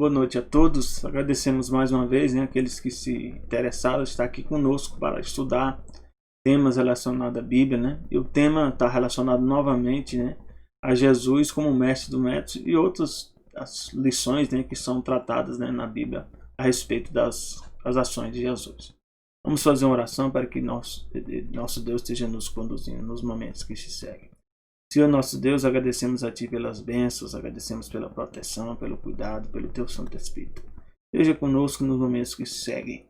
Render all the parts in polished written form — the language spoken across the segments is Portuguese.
Boa noite a todos. Agradecemos mais uma vez, aqueles que se interessaram estar aqui conosco para estudar temas relacionados à Bíblia, E o tema está relacionado novamente, a Jesus como mestre do método e outras as lições, que são tratadas, na Bíblia a respeito das ações de Jesus. Vamos fazer uma oração para que nosso Deus esteja nos conduzindo nos momentos que se seguem. Senhor nosso Deus, agradecemos a Ti pelas bênçãos, agradecemos pela proteção, pelo cuidado, pelo Teu Santo Espírito. Esteja conosco nos momentos que se seguem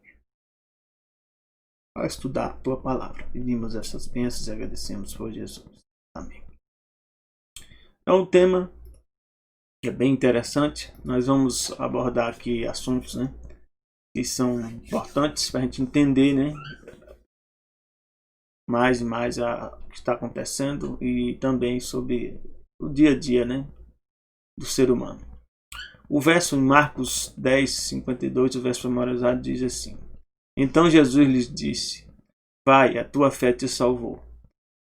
a estudar a Tua Palavra. Pedimos essas bênçãos e agradecemos por Jesus. Amém. Então o tema é bem interessante. Nós vamos abordar aqui assuntos que são importantes para a gente entender mais e mais o que está acontecendo e também sobre o dia a dia do ser humano. O verso em Marcos 10, 52, o verso memorizado diz assim: Então Jesus lhes disse: Vai, a tua fé te salvou.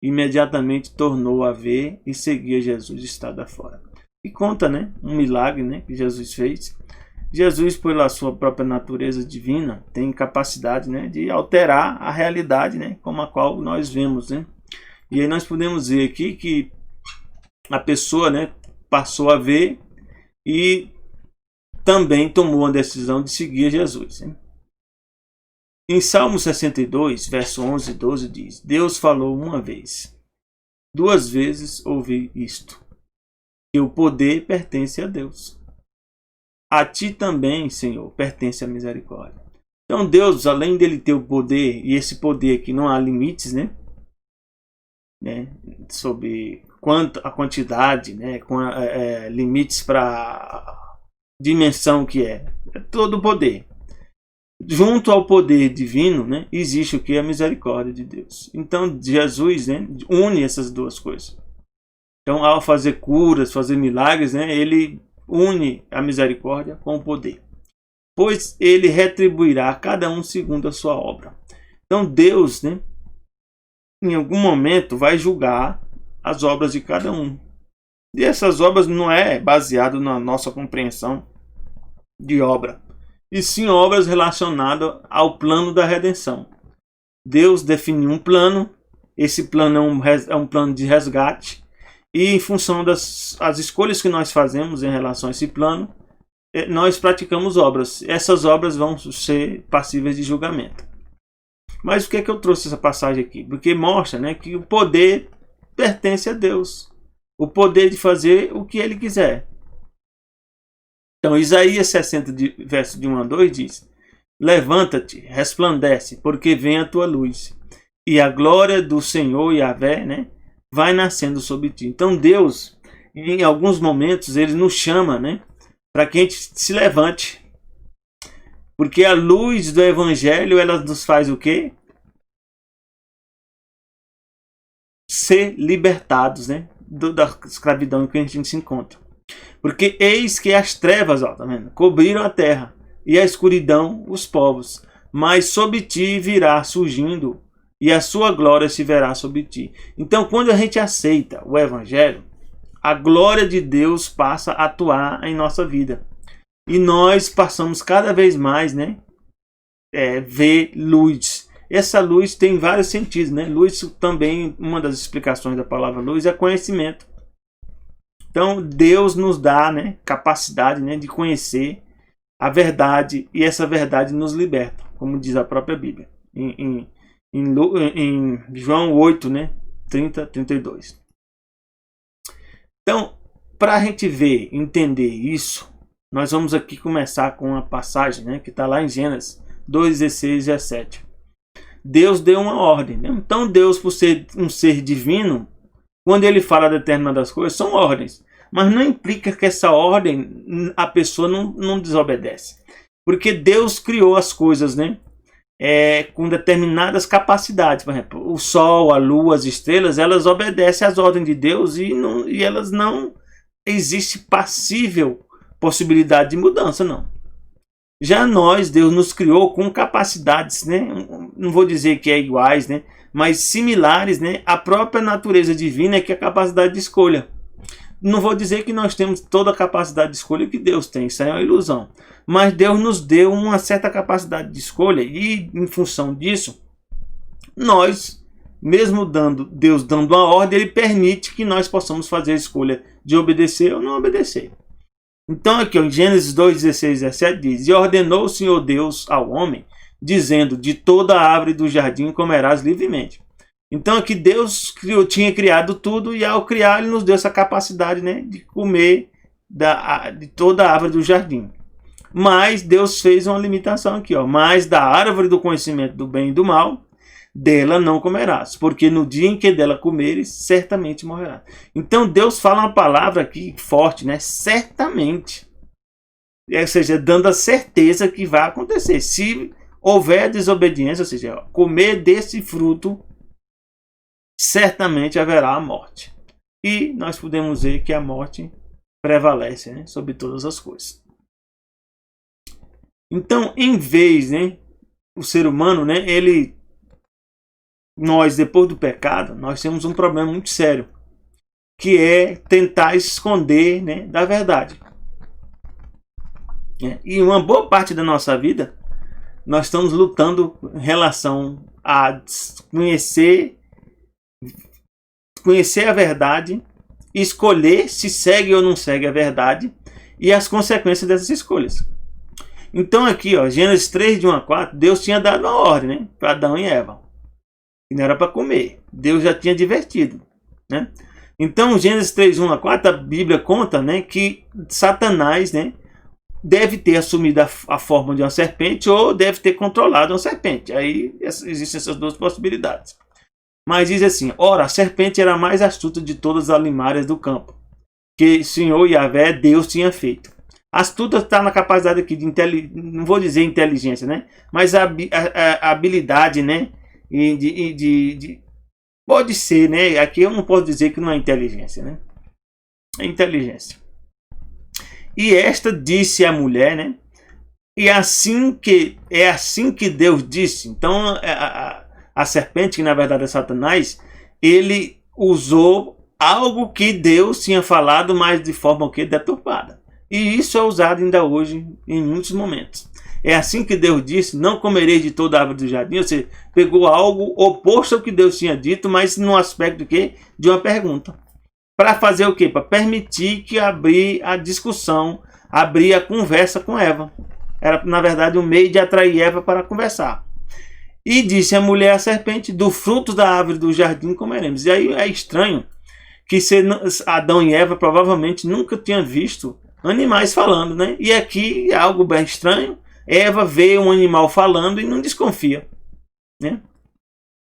Imediatamente tornou a ver e seguia Jesus estrada fora. E conta um milagre que Jesus fez. Jesus, pela sua própria natureza divina, tem capacidade de alterar a realidade como a qual nós vemos. E aí nós podemos ver aqui que a pessoa passou a ver e também tomou a decisão de seguir Jesus. Em Salmo 62, verso 11 e 12 diz: Deus falou uma vez, 2 vezes ouvi isto, que o poder pertence a Deus. A ti também, Senhor, pertence a misericórdia. Então Deus, além dele ter o poder, e esse poder aqui não há limites, sobre a quantidade, limites para a dimensão que é todo o poder. Junto ao poder divino, existe o que? A misericórdia de Deus. Então Jesus une essas duas coisas. Então, ao fazer curas, fazer milagres, ele une a misericórdia com o poder, pois ele retribuirá a cada um segundo a sua obra. Então Deus, em algum momento vai julgar as obras de cada um. E essas obras não é baseado na nossa compreensão de obra, e sim obras relacionadas ao plano da redenção. Deus definiu um plano, esse plano é um plano de resgate, e em função das escolhas que nós fazemos em relação a esse plano, nós praticamos obras. Essas obras vão ser passíveis de julgamento. Mas o que é que eu trouxe essa passagem aqui? Porque mostra que o poder pertence a Deus. O poder de fazer o que Ele quiser. Então Isaías 60, verso de 1 a 2 diz: Levanta-te, resplandece, porque vem a tua luz, e a glória do Senhor Yahvé, vai nascendo sobre ti. Então Deus, em alguns momentos, Ele nos chama para que a gente se levante. Porque a luz do Evangelho, ela nos faz o quê? Ser libertados da escravidão em que a gente se encontra. Porque eis que as trevas cobriram a terra, e a escuridão os povos. Mas sobre ti virá surgindo, e a sua glória se verá sobre ti. Então, quando a gente aceita o Evangelho, a glória de Deus passa a atuar em nossa vida. E nós passamos cada vez mais ver luz. Essa luz tem vários sentidos. Luz também, uma das explicações da palavra luz é conhecimento. Então, Deus nos dá capacidade de conhecer a verdade, e essa verdade nos liberta, como diz a própria Bíblia. Em João 8, 30, 32. Então, para a gente ver, entender isso, nós vamos aqui começar com uma passagem que está lá em Gênesis 2, 16 e 17. Deus deu uma ordem. Então Deus, por ser um ser divino, quando Ele fala determinadas coisas, são ordens. Mas não implica que essa ordem a pessoa não desobedece. Porque Deus criou as coisas, com determinadas capacidades. Por exemplo, o sol, a lua, as estrelas, elas obedecem às ordens de Deus e elas não existe passível possibilidade de mudança, não. Já nós, Deus nos criou com capacidades, não vou dizer que é iguais, mas similares, à própria natureza divina, que é a capacidade de escolha. não vou dizer que nós temos toda a capacidade de escolha que Deus tem, isso é uma ilusão. Mas Deus nos deu uma certa capacidade de escolha e, em função disso, nós, mesmo Deus dando uma ordem, Ele permite que nós possamos fazer a escolha de obedecer ou não obedecer. Então aqui, ó, em Gênesis 2, 16 e 17 diz: E ordenou o Senhor Deus ao homem, dizendo, de toda a árvore do jardim comerás livremente. Então aqui Deus tinha criado tudo, e ao criar Ele nos deu essa capacidade, né, de comer de toda a árvore do jardim. Mas Deus fez uma limitação aqui, ó: mas da árvore do conhecimento do bem e do mal, dela não comerás, porque no dia em que dela comeres, certamente morrerás. Então Deus fala uma palavra aqui forte, né? Certamente. Ou seja, dando a certeza que vai acontecer. Se houver desobediência, ou seja, comer desse fruto, certamente haverá a morte. E nós podemos ver que a morte prevalece, né, sobre todas as coisas. Então, em vez, né, o ser humano, né, nós, depois do pecado, nós temos um problema muito sério, que é tentar esconder, né, da verdade. E uma boa parte da nossa vida, nós estamos lutando em relação a conhecer a verdade, escolher se segue ou não segue a verdade e as consequências dessas escolhas. Então aqui, ó, Gênesis 3, de 1 a 4, Deus tinha dado uma ordem, né, para Adão e Eva. E não era para comer. Deus já tinha advertido, né? Então, Gênesis 3, 1 a 4, a Bíblia conta, né, que Satanás, né, deve ter assumido a forma de uma serpente ou deve ter controlado uma serpente. Aí existem essas duas possibilidades. Mas diz assim: ora, a serpente era a mais astuta de todas as alimárias do campo, que o Senhor Yahvé, Deus, tinha feito. Astuta está na capacidade aqui de não vou dizer inteligência, né? Mas a habilidade, né? Pode ser, né? Aqui eu não posso dizer que não é inteligência, né? É inteligência. E esta disse à mulher, né? E é assim que Deus disse. Então a serpente, que na verdade é Satanás, ele usou algo que Deus tinha falado, mas de forma o que? Deturpada. E isso é usado ainda hoje em muitos momentos. É assim que Deus disse: não comereis de toda a árvore do jardim. Ou seja, pegou algo oposto ao que Deus tinha dito, mas no aspecto de uma pergunta. Para fazer o quê? Para permitir que abrir a discussão, abrir a conversa com Eva. Era, na verdade, um meio de atrair Eva para conversar. E disse a mulher à serpente: do fruto da árvore do jardim comeremos. E aí é estranho que Adão e Eva provavelmente nunca tinham visto animais falando, né? E aqui é algo bem estranho. Eva vê um animal falando e não desconfia, né?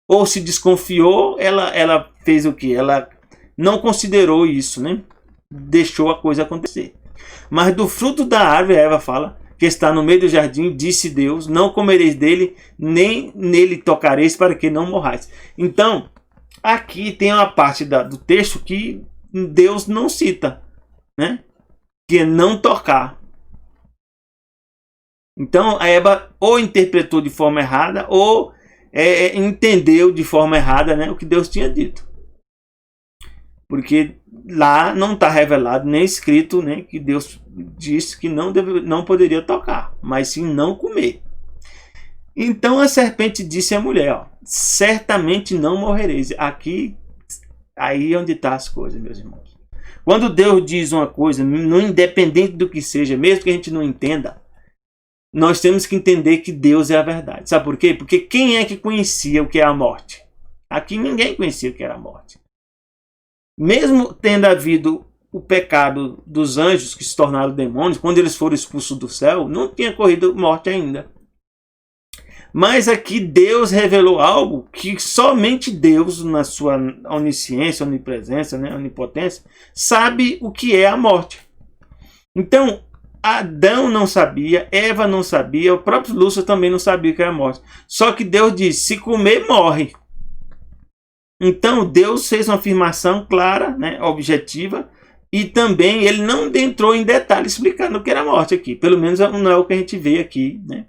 Ou se desconfiou, ela fez o quê? Ela não considerou isso, né? Deixou a coisa acontecer. Mas do fruto da árvore, Eva fala, que está no meio do jardim, disse Deus: não comereis dele, nem nele tocareis, para que não morrais. Então, aqui tem uma parte do texto que Deus não cita, né? Que é não tocar. Então a Eva ou interpretou de forma errada ou entendeu de forma errada, né, o que Deus tinha dito. Porque lá não está revelado nem escrito, né, que Deus disse que não poderia tocar, mas sim não comer. Então a serpente disse à mulher: ó, certamente não morrereis. Aqui, aí é onde está as coisas, meus irmãos. Quando Deus diz uma coisa, independente do que seja, mesmo que a gente não entenda, nós temos que entender que Deus é a verdade. Sabe por quê? Porque quem é que conhecia o que é a morte? Aqui ninguém conhecia o que era a morte. Mesmo tendo havido o pecado dos anjos que se tornaram demônios, quando eles foram expulsos do céu, não tinha corrido morte ainda. Mas aqui Deus revelou algo que somente Deus, na sua onisciência, onipresença, né, onipotência, sabe o que é a morte. Então, Adão não sabia, Eva não sabia, o próprio Lúcio também não sabia o que era a morte. Só que Deus disse: se comer, morre. Então, Deus fez uma afirmação clara, né, objetiva, e também ele não entrou em detalhe explicando o que era a morte aqui. Pelo menos não é o que a gente vê aqui, né,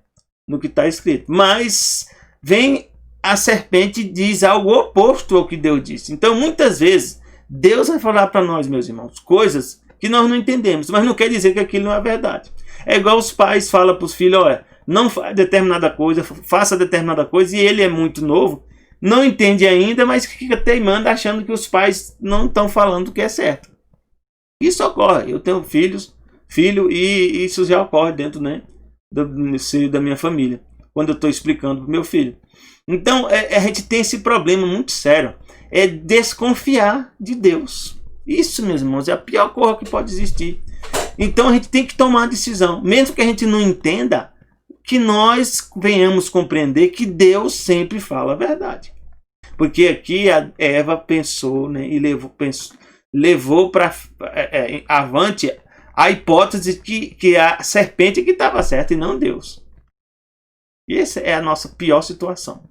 no que está escrito. Mas vem a serpente e diz algo oposto ao que Deus disse. Então, muitas vezes, Deus vai falar para nós, meus irmãos, coisas que nós não entendemos, mas não quer dizer que aquilo não é verdade. É igual os pais falam para os filhos, olha, não faz determinada coisa, faça determinada coisa, e ele é muito novo, não entende ainda, mas fica teimando achando que os pais não estão falando o que é certo. Isso ocorre. Eu tenho filho, e isso já ocorre dentro, né, do seio da minha família, quando eu estou explicando para o meu filho. Então, a gente tem esse problema muito sério, é desconfiar de Deus. Isso, meus irmãos, é a pior coisa que pode existir. Então, a gente tem que tomar a decisão, mesmo que a gente não entenda, que nós venhamos compreender que Deus sempre fala a verdade. Porque aqui a Eva pensou, né, e levou para avante a hipótese que a serpente que estava certa e não Deus. E essa é a nossa pior situação.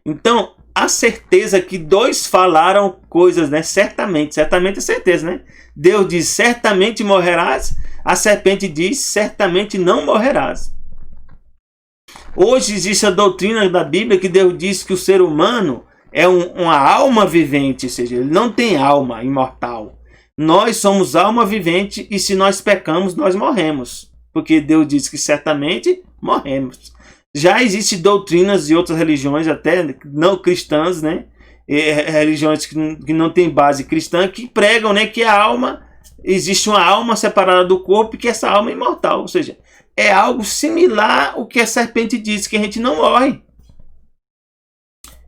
Então, a certeza que dois falaram coisas, né? Certamente é certeza, né? Deus diz, certamente morrerás. A serpente diz, certamente não morrerás. Hoje existe a doutrina da Bíblia que Deus diz que o ser humano é uma alma vivente, ou seja, ele não tem alma imortal. Nós somos alma vivente e se nós pecamos, nós morremos. Porque Deus diz que certamente morremos. Já existem doutrinas de outras religiões, até não cristãs, né? Religiões que não têm base cristã, que pregam, né, que a alma, existe uma alma separada do corpo e que essa alma é imortal. Ou seja, é algo similar ao que a serpente diz, que a gente não morre.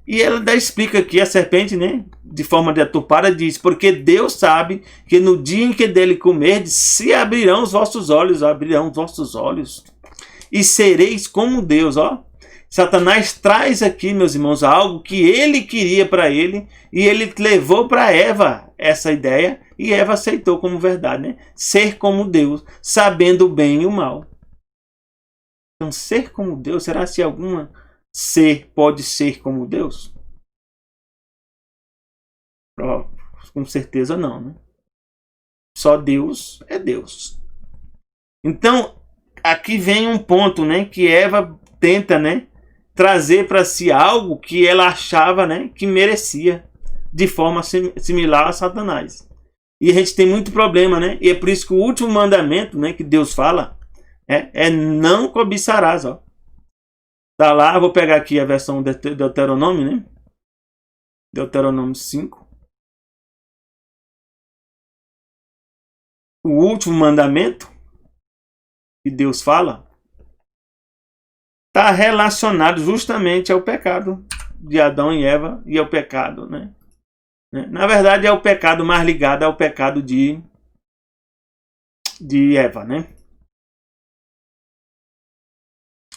E ela explica aqui, a serpente, né, de forma deturpada, diz, porque Deus sabe que no dia em que dele comerdes, se abrirão os vossos olhos, e sereis como Deus. Ó, Satanás traz aqui, meus irmãos, algo que ele queria para ele, e ele levou para Eva essa ideia, e Eva aceitou como verdade, né? Ser como Deus, sabendo o bem e o mal. Então, ser como Deus, será que alguma ser pode ser como Deus? Com certeza não, né? Só Deus é Deus. Então, aqui vem um ponto, né, que Eva tenta, né, trazer para si algo que ela achava, né, que merecia, de forma similar a Satanás. E a gente tem muito problema, né? E é por isso que o último mandamento, né, que Deus fala é não cobiçarás, ó. Tá lá, vou pegar aqui a versão de Deuteronômio, né? Deuteronômio 5. O último mandamento que Deus fala está relacionado justamente ao pecado de Adão e Eva e ao pecado, né? Na verdade, é o pecado mais ligado ao pecado de Eva, né?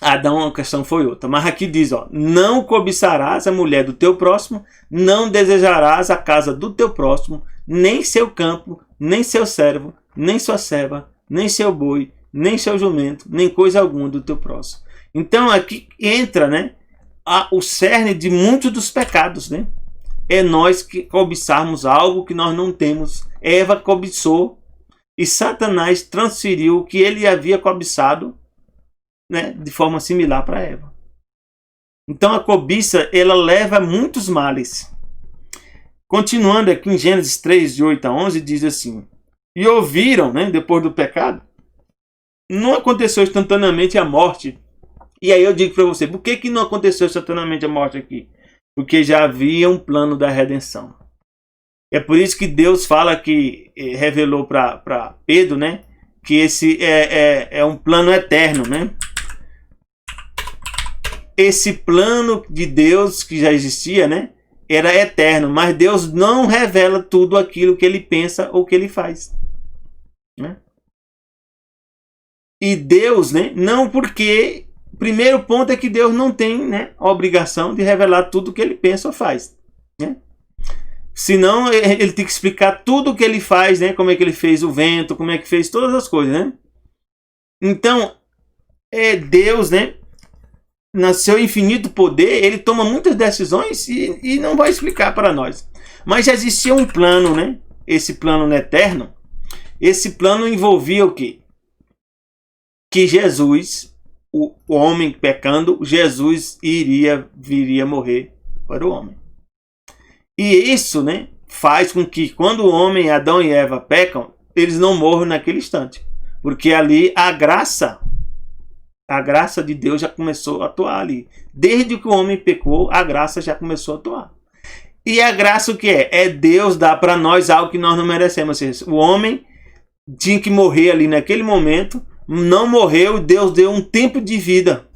Adão, a questão foi outra. Mas aqui diz, ó, não cobiçarás a mulher do teu próximo, não desejarás a casa do teu próximo, nem seu campo, nem seu servo, nem sua serva, nem seu boi, nem seu jumento, nem coisa alguma do teu próximo. Então aqui entra, né, o cerne de muitos dos pecados, né? É nós que cobiçarmos algo que nós não temos. Eva cobiçou e Satanás transferiu o que ele havia cobiçado, né, de forma similar para Eva. Então a cobiça, ela leva a muitos males. Continuando aqui em Gênesis 3, de 8 a 11, diz assim, e ouviram, né, depois do pecado, não aconteceu instantaneamente a morte. E aí eu digo para você, por que não aconteceu instantaneamente a morte aqui? Porque já havia um plano da redenção. É por isso que Deus fala que revelou para Pedro, né, que esse é um plano eterno, né? Esse plano de Deus que já existia, né, era eterno, mas Deus não revela tudo aquilo que ele pensa ou que ele faz, né? E Deus, né, não, porque o primeiro ponto é que Deus não tem, né, a obrigação de revelar tudo o que ele pensa ou faz, né? Senão ele tem que explicar tudo o que ele faz, né, como é que ele fez o vento, como é que fez todas as coisas, né? Então, Deus, né, no seu infinito poder, ele toma muitas decisões e não vai explicar para nós. Mas já existia um plano, né? Esse plano eterno. Esse plano envolvia o quê? Que Jesus, o homem pecando, Jesus viria morrer para o homem. E isso, né, faz com que quando o homem, Adão e Eva pecam, eles não morram naquele instante. Porque ali a graça de Deus já começou a atuar ali. Desde que o homem pecou, a graça já começou a atuar. E a graça o que é? É Deus dar para nós algo que nós não merecemos. Ou seja, o homem tinha que morrer ali naquele momento, não morreu, Deus deu um tempo de vida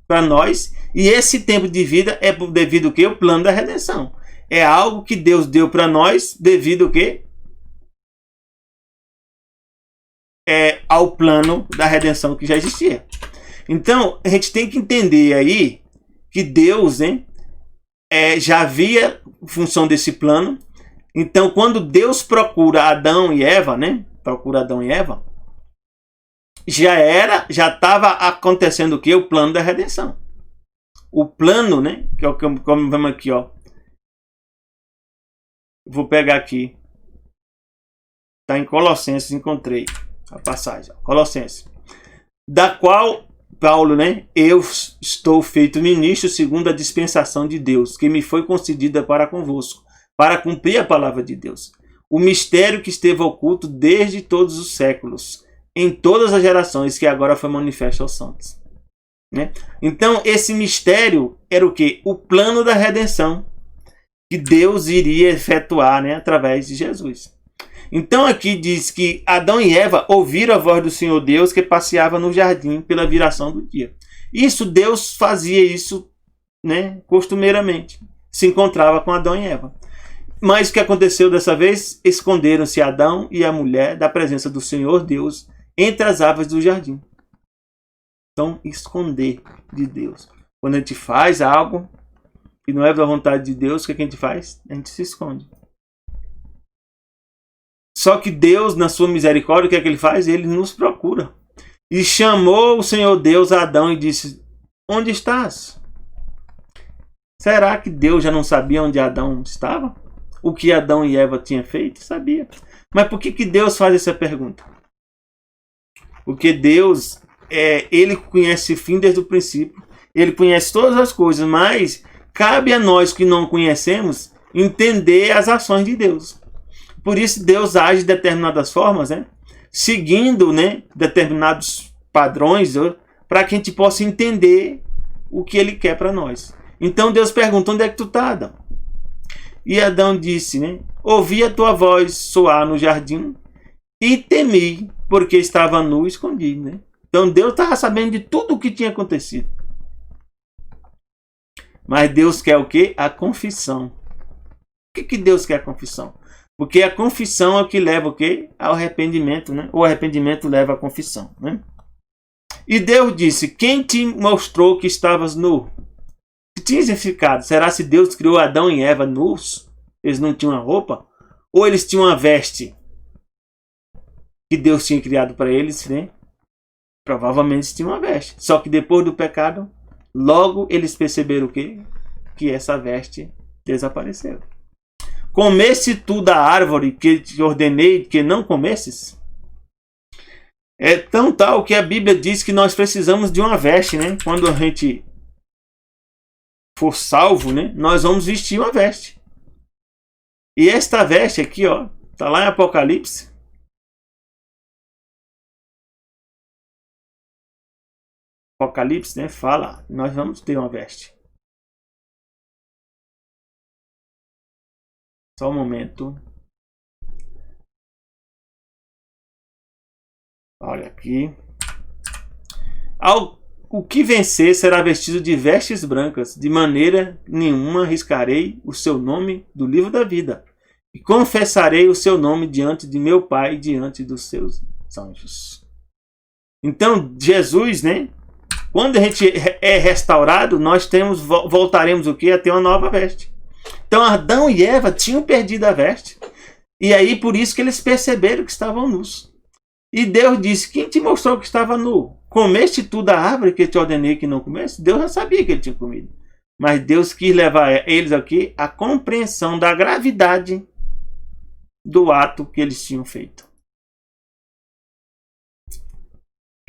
para nós, e esse tempo de vida é devido ao quê? O plano da redenção. É algo que Deus deu para nós devido ao quê? Ao plano da redenção que já existia. Então, a gente tem que entender aí que Deus, hein, já havia função desse plano. Então, quando Deus procura Adão e Eva, né? Procura Adão e Eva, já estava acontecendo o quê? O plano da redenção. O plano, né? Que é o que vamos aqui, ó. Vou pegar aqui. Está em Colossenses, encontrei a passagem. Colossenses. Da qual Paulo, né? Eu estou feito ministro segundo a dispensação de Deus, que me foi concedida para convosco, para cumprir a palavra de Deus. O mistério que esteve oculto desde todos os séculos, em todas as gerações, que agora foi manifesto aos santos. Né? Então, esse mistério era o quê? O plano da redenção que Deus iria efetuar, né, através de Jesus. Então aqui diz que Adão e Eva ouviram a voz do Senhor Deus que passeava no jardim pela viração do dia. Isso, Deus fazia isso, né, costumeiramente. Se encontrava com Adão e Eva. Mas o que aconteceu dessa vez? Esconderam-se Adão e a mulher da presença do Senhor Deus entre as árvores do jardim. Então, esconder de Deus. Quando a gente faz algo que não é da vontade de Deus, o que a gente faz? A gente se esconde. Só que Deus, na sua misericórdia, o que é que ele faz? Ele nos procura. E chamou o Senhor Deus a Adão e disse: onde estás? Será que Deus já não sabia onde Adão estava? O que Adão e Eva tinham feito? Sabia. Mas por que Deus faz essa pergunta? Porque Deus, ele conhece o fim desde o princípio. Ele conhece todas as coisas, mas cabe a nós que não conhecemos entender as ações de Deus. Por isso Deus age de determinadas formas, né? Seguindo, né, determinados padrões, para que a gente possa entender o que ele quer para nós. Então Deus pergunta: onde é que tu está, Adão? E Adão disse, né, ouvi a tua voz soar no jardim e temi, porque estava nu e escondido. Né? Então Deus estava sabendo de tudo o que tinha acontecido. Mas Deus quer o quê? A confissão. Por que Deus quer a confissão? Porque a confissão é o que leva o quê? Ao arrependimento, né? O arrependimento leva à confissão, né? E Deus disse: quem te mostrou que estavas nu? Que tinha significado? Será se Deus criou Adão e Eva nus? Eles não tinham uma roupa? Ou eles tinham uma veste que Deus tinha criado para eles, né? Provavelmente eles tinham uma veste. Só que depois do pecado, logo eles perceberam o quê? Que essa veste desapareceu. Comesse tu da árvore que te ordenei que não comesses? É tão tal que a Bíblia diz que nós precisamos de uma veste, né? Quando a gente for salvo, né? Nós vamos vestir uma veste. E esta veste aqui, ó, tá lá em Apocalipse. Apocalipse, né? Fala, nós vamos ter uma veste. Só um momento. Olha aqui. O que vencer será vestido de vestes brancas, de maneira nenhuma arriscarei o seu nome do livro da vida. E confessarei o seu nome diante de meu Pai e diante dos seus anjos. Então, Jesus, né? Quando a gente é restaurado, nós voltaremos o quê? A ter uma nova veste. Então Adão e Eva tinham perdido a veste. E aí por isso que eles perceberam que estavam nus. E Deus disse: quem te mostrou que estava nu? Comeste tu da árvore que eu te ordenei que não comesse? Deus já sabia que ele tinha comido. Mas Deus quis levar eles aqui à compreensão da gravidade do ato que eles tinham feito.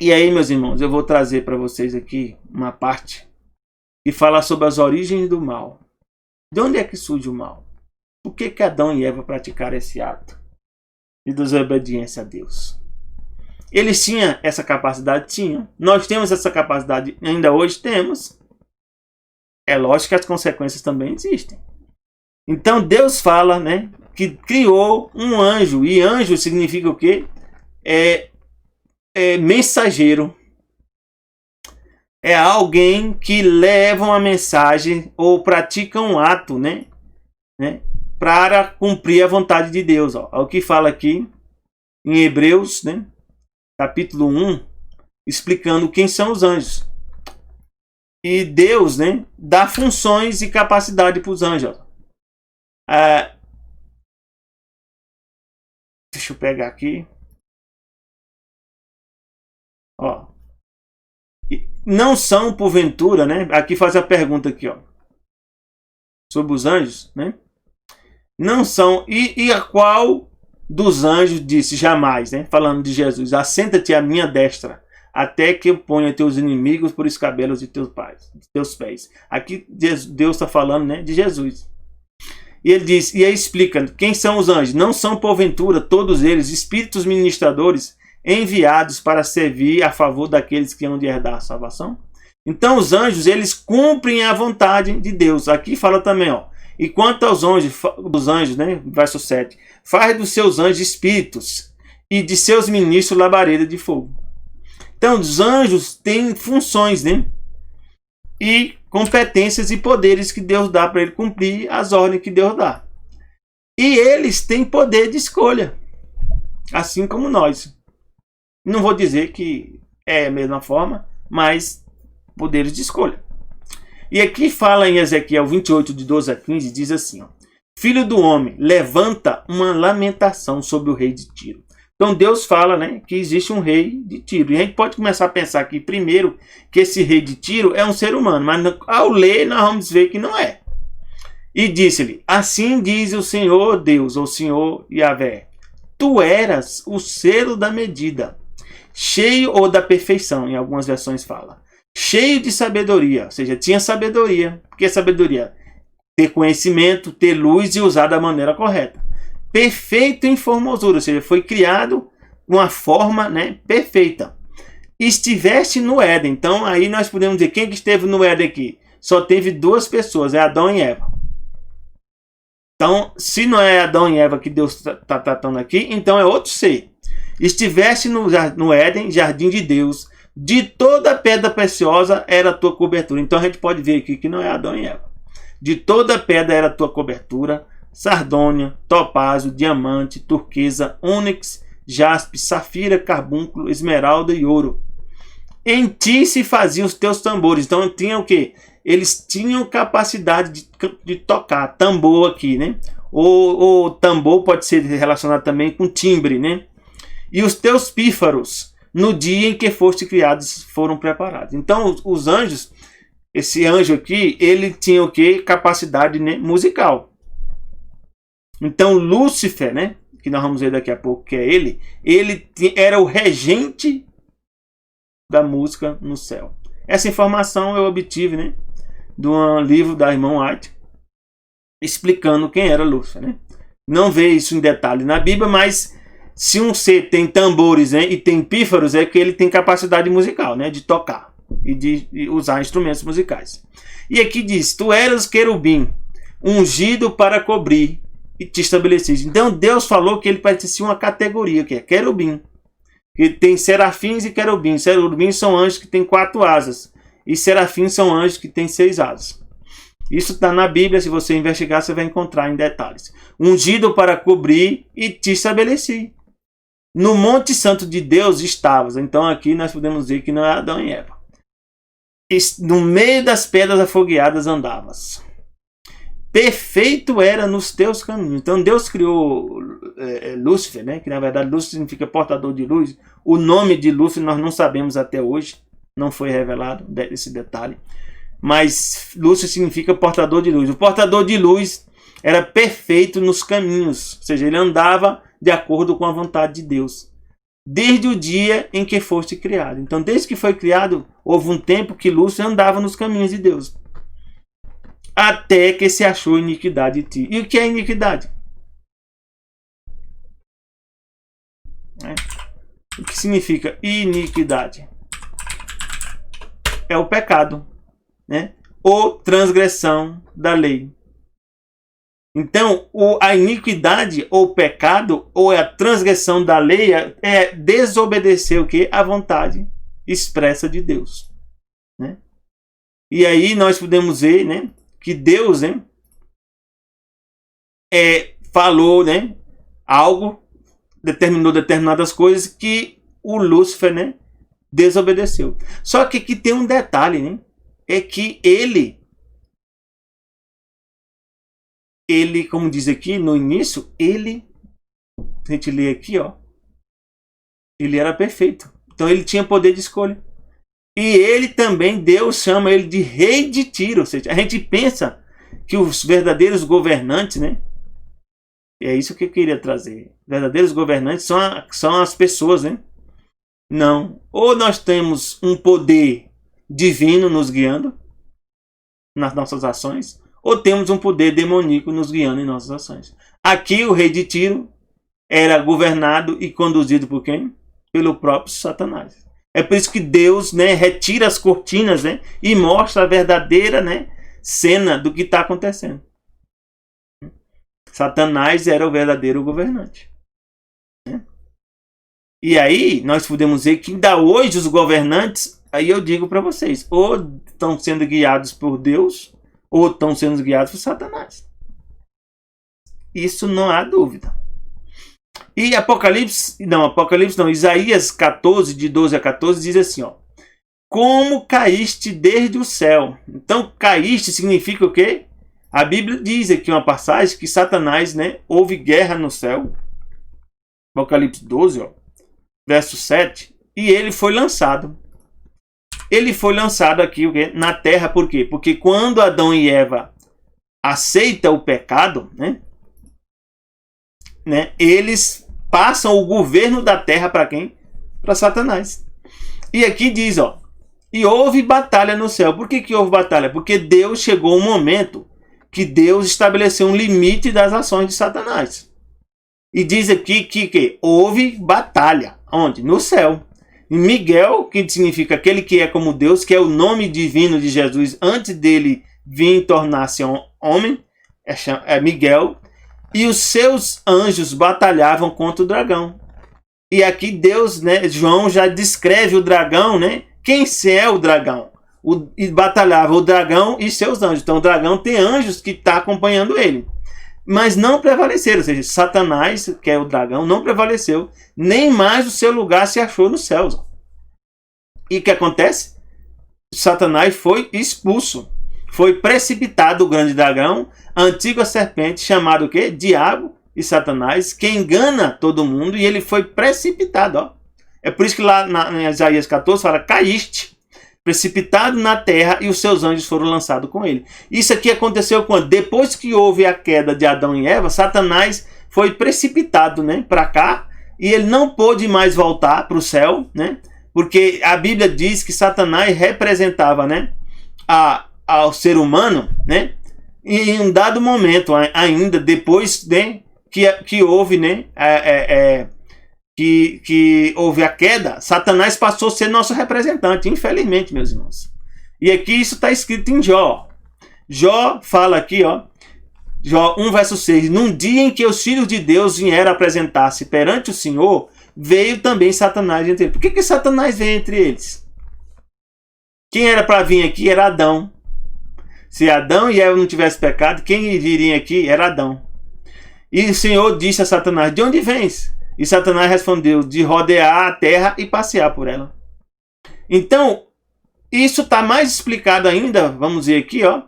E aí, meus irmãos, eu vou trazer para vocês aqui uma parte que fala sobre as origens do mal. De onde é que surge o mal? Por que Adão e Eva praticaram esse ato de desobediência a Deus? Eles tinham essa capacidade? Tinham. Nós temos essa capacidade ainda hoje? Temos. É lógico que as consequências também existem. Então Deus fala, né, que criou um anjo. E anjo significa o quê? É mensageiro. É alguém que leva uma mensagem ou pratica um ato, né, para cumprir a vontade de Deus. Ó. É o que fala aqui em Hebreus, né, capítulo 1, explicando quem são os anjos. E Deus, né, dá funções e capacidade para os anjos. Deixa eu pegar aqui. Ó. Não são, porventura, né? Aqui faz a pergunta aqui, ó. Sobre os anjos, né? Não são. E a qual dos anjos disse jamais, né? Falando de Jesus: assenta-te à minha destra, até que eu ponha teus inimigos por escabelos de teus pés. Aqui Deus está falando, né, de Jesus. E ele diz, e aí explica, quem são os anjos? Não são, porventura, todos eles espíritos ministradores enviados para servir a favor daqueles que hão de herdar a salvação? Então os anjos, eles cumprem a vontade de Deus. Aqui fala também, ó. E quanto aos anjos, né, verso 7, faz dos seus anjos espíritos e de seus ministros labareda de fogo. Então os anjos têm funções, né, e competências e poderes que Deus dá para ele cumprir as ordens que Deus dá. E eles têm poder de escolha, assim como nós. Não vou dizer que é a mesma forma, mas poderes de escolha. E aqui fala em Ezequiel 28, de 12 a 15, diz assim, ó, filho do homem, levanta uma lamentação sobre o rei de Tiro. Então Deus fala, né, que existe um rei de Tiro. E a gente pode começar a pensar aqui primeiro que esse rei de Tiro é um ser humano. Mas ao ler nós vamos ver que não é. E disse-lhe, assim diz o Senhor Deus, ou Senhor Yahvé, tu eras o selo da medida, cheio ou da perfeição, em algumas versões fala. Cheio de sabedoria, ou seja, tinha sabedoria. O que é sabedoria? Ter conhecimento, ter luz e usar da maneira correta. Perfeito em formosura, ou seja, foi criado de uma forma, né, perfeita. Estiveste no Éden. Então aí nós podemos dizer, quem que esteve no Éden aqui? Só teve duas pessoas, é Adão e Eva. Então, se não é Adão e Eva que Deus está tratando aqui, então é outro ser. Estiveste no Éden, jardim de Deus, de toda pedra preciosa era a tua cobertura. Então a gente pode ver aqui que não é Adão e Eva. De toda pedra era a tua cobertura, sardônia, topázio, diamante, turquesa, ônix, jaspe, safira, carbúnculo, esmeralda e ouro. Em ti se faziam os teus tambores. Então tinha o quê? Eles tinham capacidade de tocar, tambor aqui, né? Ou tambor pode ser relacionado também com timbre, né? E os teus pífaros, no dia em que foste criados, foram preparados. Então os anjos, esse anjo aqui, ele tinha o quê? Capacidade, né, musical. Então Lúcifer, né, que nós vamos ver daqui a pouco que é ele era o regente da música no céu. Essa informação eu obtive, né, de um livro da irmã White, explicando quem era Lúcifer, né? Não vê isso em detalhe na Bíblia, mas se um ser tem tambores, né, e tem pífaros, é que ele tem capacidade musical, né, de tocar e de usar instrumentos musicais. E aqui diz, tu eras querubim, ungido para cobrir, e te estabeleciste. Então Deus falou que ele pertencia a uma categoria, que é querubim. Que tem serafins e querubins. Querubins são anjos que têm 4 asas. E serafins são anjos que têm 6 asas. Isso está na Bíblia, se você investigar, você vai encontrar em detalhes. Ungido para cobrir e te estabeleci. No Monte Santo de Deus estavas. Então aqui nós podemos dizer que não é Adão e Eva. No meio das pedras afogueadas andavas. Perfeito era nos teus caminhos. Então Deus criou Lúcifer, né? Que na verdade Lúcifer significa portador de luz. O nome de Lúcifer nós não sabemos até hoje. Não foi revelado esse detalhe. Mas Lúcifer significa portador de luz. O portador de luz era perfeito nos caminhos. Ou seja, ele andava de acordo com a vontade de Deus. Desde o dia em que foste criado. Então desde que foi criado, houve um tempo que Lúcifer andava nos caminhos de Deus. até que se achou iniquidade em ti. E o que é iniquidade? O que significa iniquidade? É o pecado, né? Ou transgressão da lei. Então, a iniquidade ou pecado ou a transgressão da lei é desobedecer o quê? A vontade expressa de Deus, né? E aí nós podemos ver, né, que Deus, né, falou, né, algo, determinou determinadas coisas que o Lúcifer, né, desobedeceu. Só que aqui tem um detalhe, né, é que ele, como diz aqui no início, a gente lê aqui, ó, ele era perfeito. Então ele tinha poder de escolha. E ele também, Deus chama ele de rei de Tiro. Ou seja, a gente pensa que os verdadeiros governantes, né? É isso que eu queria trazer. Verdadeiros governantes são as pessoas, né? Não. Ou nós temos um poder divino nos guiando nas nossas ações, ou temos um poder demoníaco nos guiando em nossas ações. Aqui o rei de Tiro era governado e conduzido por quem? Pelo próprio Satanás. É por isso que Deus, né, retira as cortinas, né, e mostra a verdadeira, né, cena do que está acontecendo. Satanás era o verdadeiro governante, né? E aí nós podemos ver que ainda hoje os governantes, aí eu digo para vocês, ou estão sendo guiados por Deus, ou estão sendo guiados por Satanás. Isso não há dúvida. E Isaías 14, de 12 a 14, diz assim, ó: como caíste desde o céu. Então, caíste significa o quê? A Bíblia diz aqui uma passagem que Satanás, né, houve guerra no céu. Apocalipse 12, ó, verso 7. E ele foi lançado. Ele foi lançado aqui o quê? Na terra, por quê? Porque quando Adão e Eva aceitam o pecado, né, eles passam o governo da terra para quem? Para Satanás. E aqui diz, ó, e houve batalha no céu. Por que houve batalha? Porque Deus chegou um momento que Deus estabeleceu um limite das ações de Satanás. E diz aqui que houve batalha. Onde? No céu. E Miguel, que significa aquele que é como Deus, que é o nome divino de Jesus antes dele vir tornar-se homem, é Miguel. E os seus anjos batalhavam contra o dragão. E aqui Deus, né, João já descreve o dragão, né? Quem é o dragão? E batalhava o dragão e seus anjos. Então o dragão tem anjos que estão acompanhando ele. Mas não prevaleceram. Ou seja, Satanás, que é o dragão, não prevaleceu. Nem mais o seu lugar se achou nos céus. E o que acontece? Satanás foi expulso. Foi precipitado o grande dragão, a antiga serpente, chamado o quê? Diabo e Satanás, que engana todo mundo, e ele foi precipitado. Ó. É por isso que lá em Isaías 14 fala, caíste, precipitado na terra, e os seus anjos foram lançados com ele. Isso aqui aconteceu quando? Depois que houve a queda de Adão e Eva, Satanás foi precipitado, né, para cá, e ele não pôde mais voltar para o céu, né, porque a Bíblia diz que Satanás representava, né, ao ser humano, né? E em um dado momento, ainda depois, né, que houve, né, que houve a queda, Satanás passou a ser nosso representante, infelizmente, meus irmãos. E aqui isso está escrito em Jó. Jó fala aqui, ó, Jó 1, verso 6. Num dia em que os filhos de Deus vieram apresentar-se perante o Senhor, veio também Satanás entre eles. Por que Satanás veio entre eles? Quem era para vir aqui era Adão. Se Adão e Eva não tivessem pecado, quem viria aqui era Adão. E o Senhor disse a Satanás, de onde vens? E Satanás respondeu, de rodear a terra e passear por ela. Então, isso está mais explicado ainda, vamos ver aqui, ó,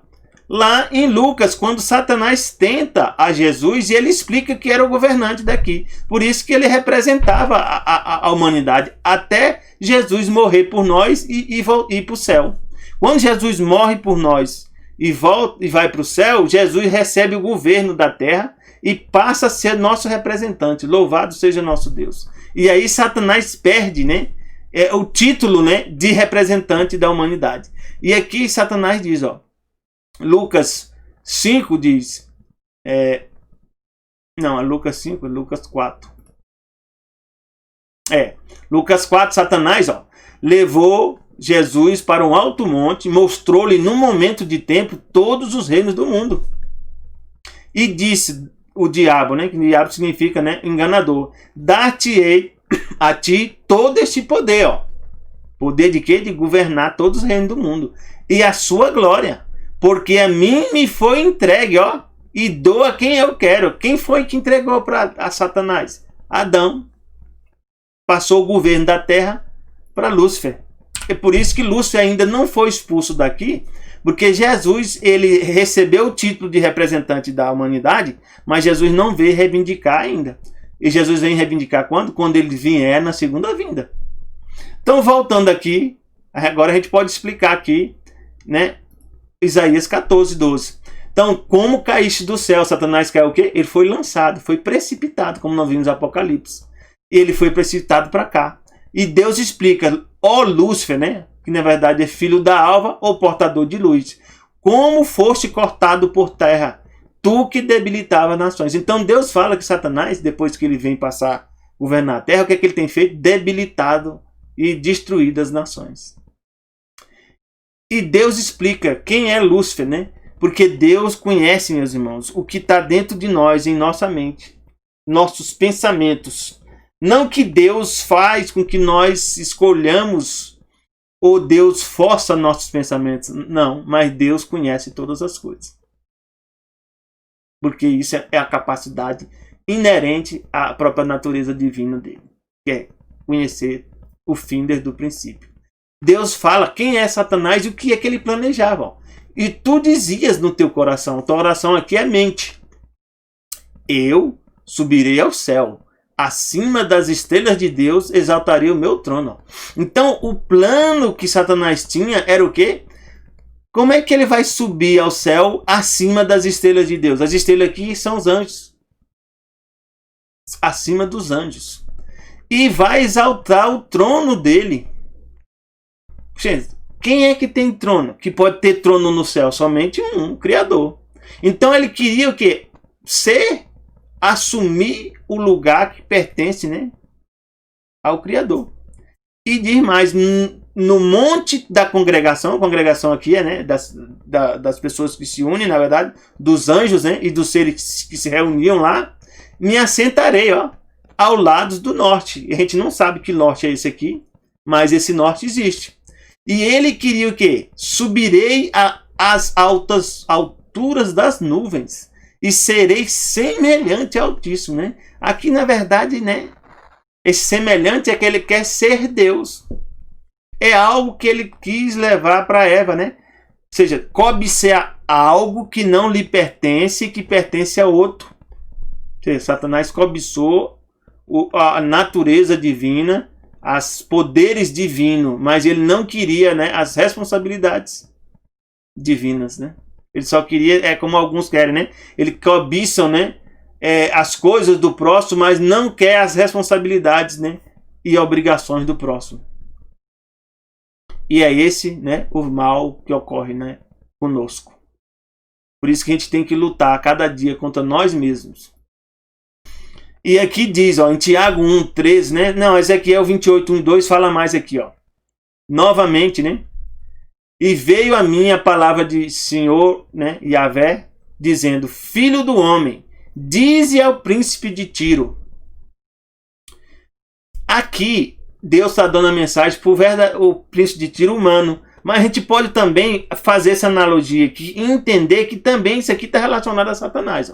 lá em Lucas, quando Satanás tenta a Jesus e ele explica que era o governante daqui. Por isso que ele representava a humanidade, até Jesus morrer por nós e ir para o céu. Quando Jesus morre por nós e volta e vai para o céu, Jesus recebe o governo da terra e passa a ser nosso representante. Louvado seja nosso Deus. E aí Satanás perde, né, o título, né, de representante da humanidade. E aqui Satanás diz, ó, Lucas 5 diz, não, é Lucas 5, é Lucas 4. Lucas 4, Satanás, levou Jesus para um alto monte, mostrou-lhe num momento de tempo todos os reinos do mundo. E disse o diabo, né, que diabo significa, né, enganador, dar-te-ei a ti todo este poder, poder de quê? De governar todos os reinos do mundo, e a sua glória, porque a mim me foi entregue, e dou a quem eu quero. Quem foi que entregou para Satanás? Adão. Passou o governo da terra para Lúcifer. É por isso que Lúcifer ainda não foi expulso daqui, porque Jesus, ele recebeu o título de representante da humanidade, mas Jesus não veio reivindicar ainda. E Jesus vem reivindicar quando? Quando ele vier na segunda vinda. Então, voltando aqui, agora a gente pode explicar aqui, né? Isaías 14, 12. Então, como caíste do céu, Satanás caiu o quê? Ele foi lançado, foi precipitado, como nós vimos no Apocalipse. Ele foi precipitado para cá. E Deus explica, Lúcifer, né? Que na verdade é filho da alva ou portador de luz. Como foste cortado por terra, tu que debilitava nações. Então Deus fala que Satanás, depois que ele vem passar a governar a terra, o que é que ele tem feito? Debilitado e destruído as nações. E Deus explica quem é Lúcifer, né? Porque Deus conhece, meus irmãos, o que está dentro de nós, em nossa mente, nossos pensamentos. Não que Deus faz com que nós escolhamos ou Deus força nossos pensamentos. Não, mas Deus conhece todas as coisas. Porque isso é a capacidade inerente à própria natureza divina dele. Que é conhecer o fim desde o princípio. Deus fala quem é Satanás e o que é que ele planejava. E tu dizias no teu coração, tua oração aqui é mente. Eu subirei ao céu. Acima das estrelas de Deus exaltarei o meu trono. Então o plano que Satanás tinha era o quê? Como é que ele vai subir ao céu acima das estrelas de Deus? As estrelas aqui são os anjos. Acima dos anjos. E vai exaltar o trono dele. Gente, quem é que tem trono? Que pode ter trono no céu? Somente um, o Criador. Então ele queria o quê? Assumir o lugar que pertence, né, ao Criador. E diz mais, no monte da congregação, a congregação aqui é, né, das pessoas que se unem, na verdade, dos anjos, né, e dos seres que se reuniam lá, me assentarei, ao lado do norte. E a gente não sabe que norte é esse aqui, mas esse norte existe. E ele queria o quê? Subirei às alturas das nuvens e serei semelhante ao Altíssimo, né? Aqui, na verdade, né, esse semelhante é que ele quer ser Deus. É algo que ele quis levar para Eva, né? Ou seja, cobiçar algo que não lhe pertence e que pertence a outro. Ou seja, Satanás cobiçou a natureza divina, os poderes divinos, mas ele não queria, né, as responsabilidades divinas, né? Ele só queria, como alguns querem, né? Ele cobiçam, né, as coisas do próximo, mas não quer as responsabilidades, né, e obrigações do próximo. E é esse, né, o mal que ocorre, né, conosco. Por isso que a gente tem que lutar cada dia contra nós mesmos. E aqui diz, em Tiago 1:13, né? Não, Ezequiel 28:1-2 fala mais aqui, novamente, né? E veio a mim a palavra de Senhor, né, Yahvé, dizendo: Filho do homem, dize ao príncipe de Tiro. Aqui, Deus está dando a mensagem para o príncipe de Tiro humano. Mas a gente pode também fazer essa analogia aqui e entender que também isso aqui está relacionado a Satanás.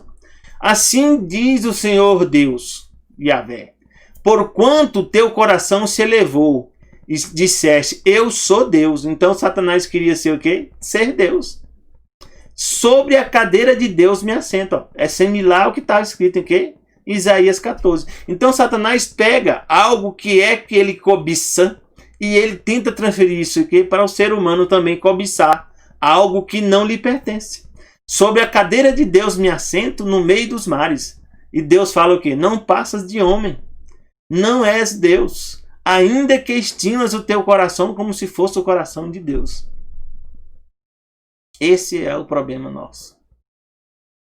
Assim diz o Senhor Deus, Yahvé: porquanto teu coração se elevou e disseste, eu sou Deus. Então Satanás queria ser o quê? Ser Deus. Sobre a cadeira de Deus me assento. É similar ao que está escrito em quê? Isaías 14. Então Satanás pega algo que ele cobiça e ele tenta transferir isso aqui para o ser humano também cobiçar algo que não lhe pertence. Sobre a cadeira de Deus me assento no meio dos mares. E Deus fala o quê? Não passas de homem. Não és Deus. Ainda que estimas o teu coração como se fosse o coração de Deus. Esse é o problema nosso.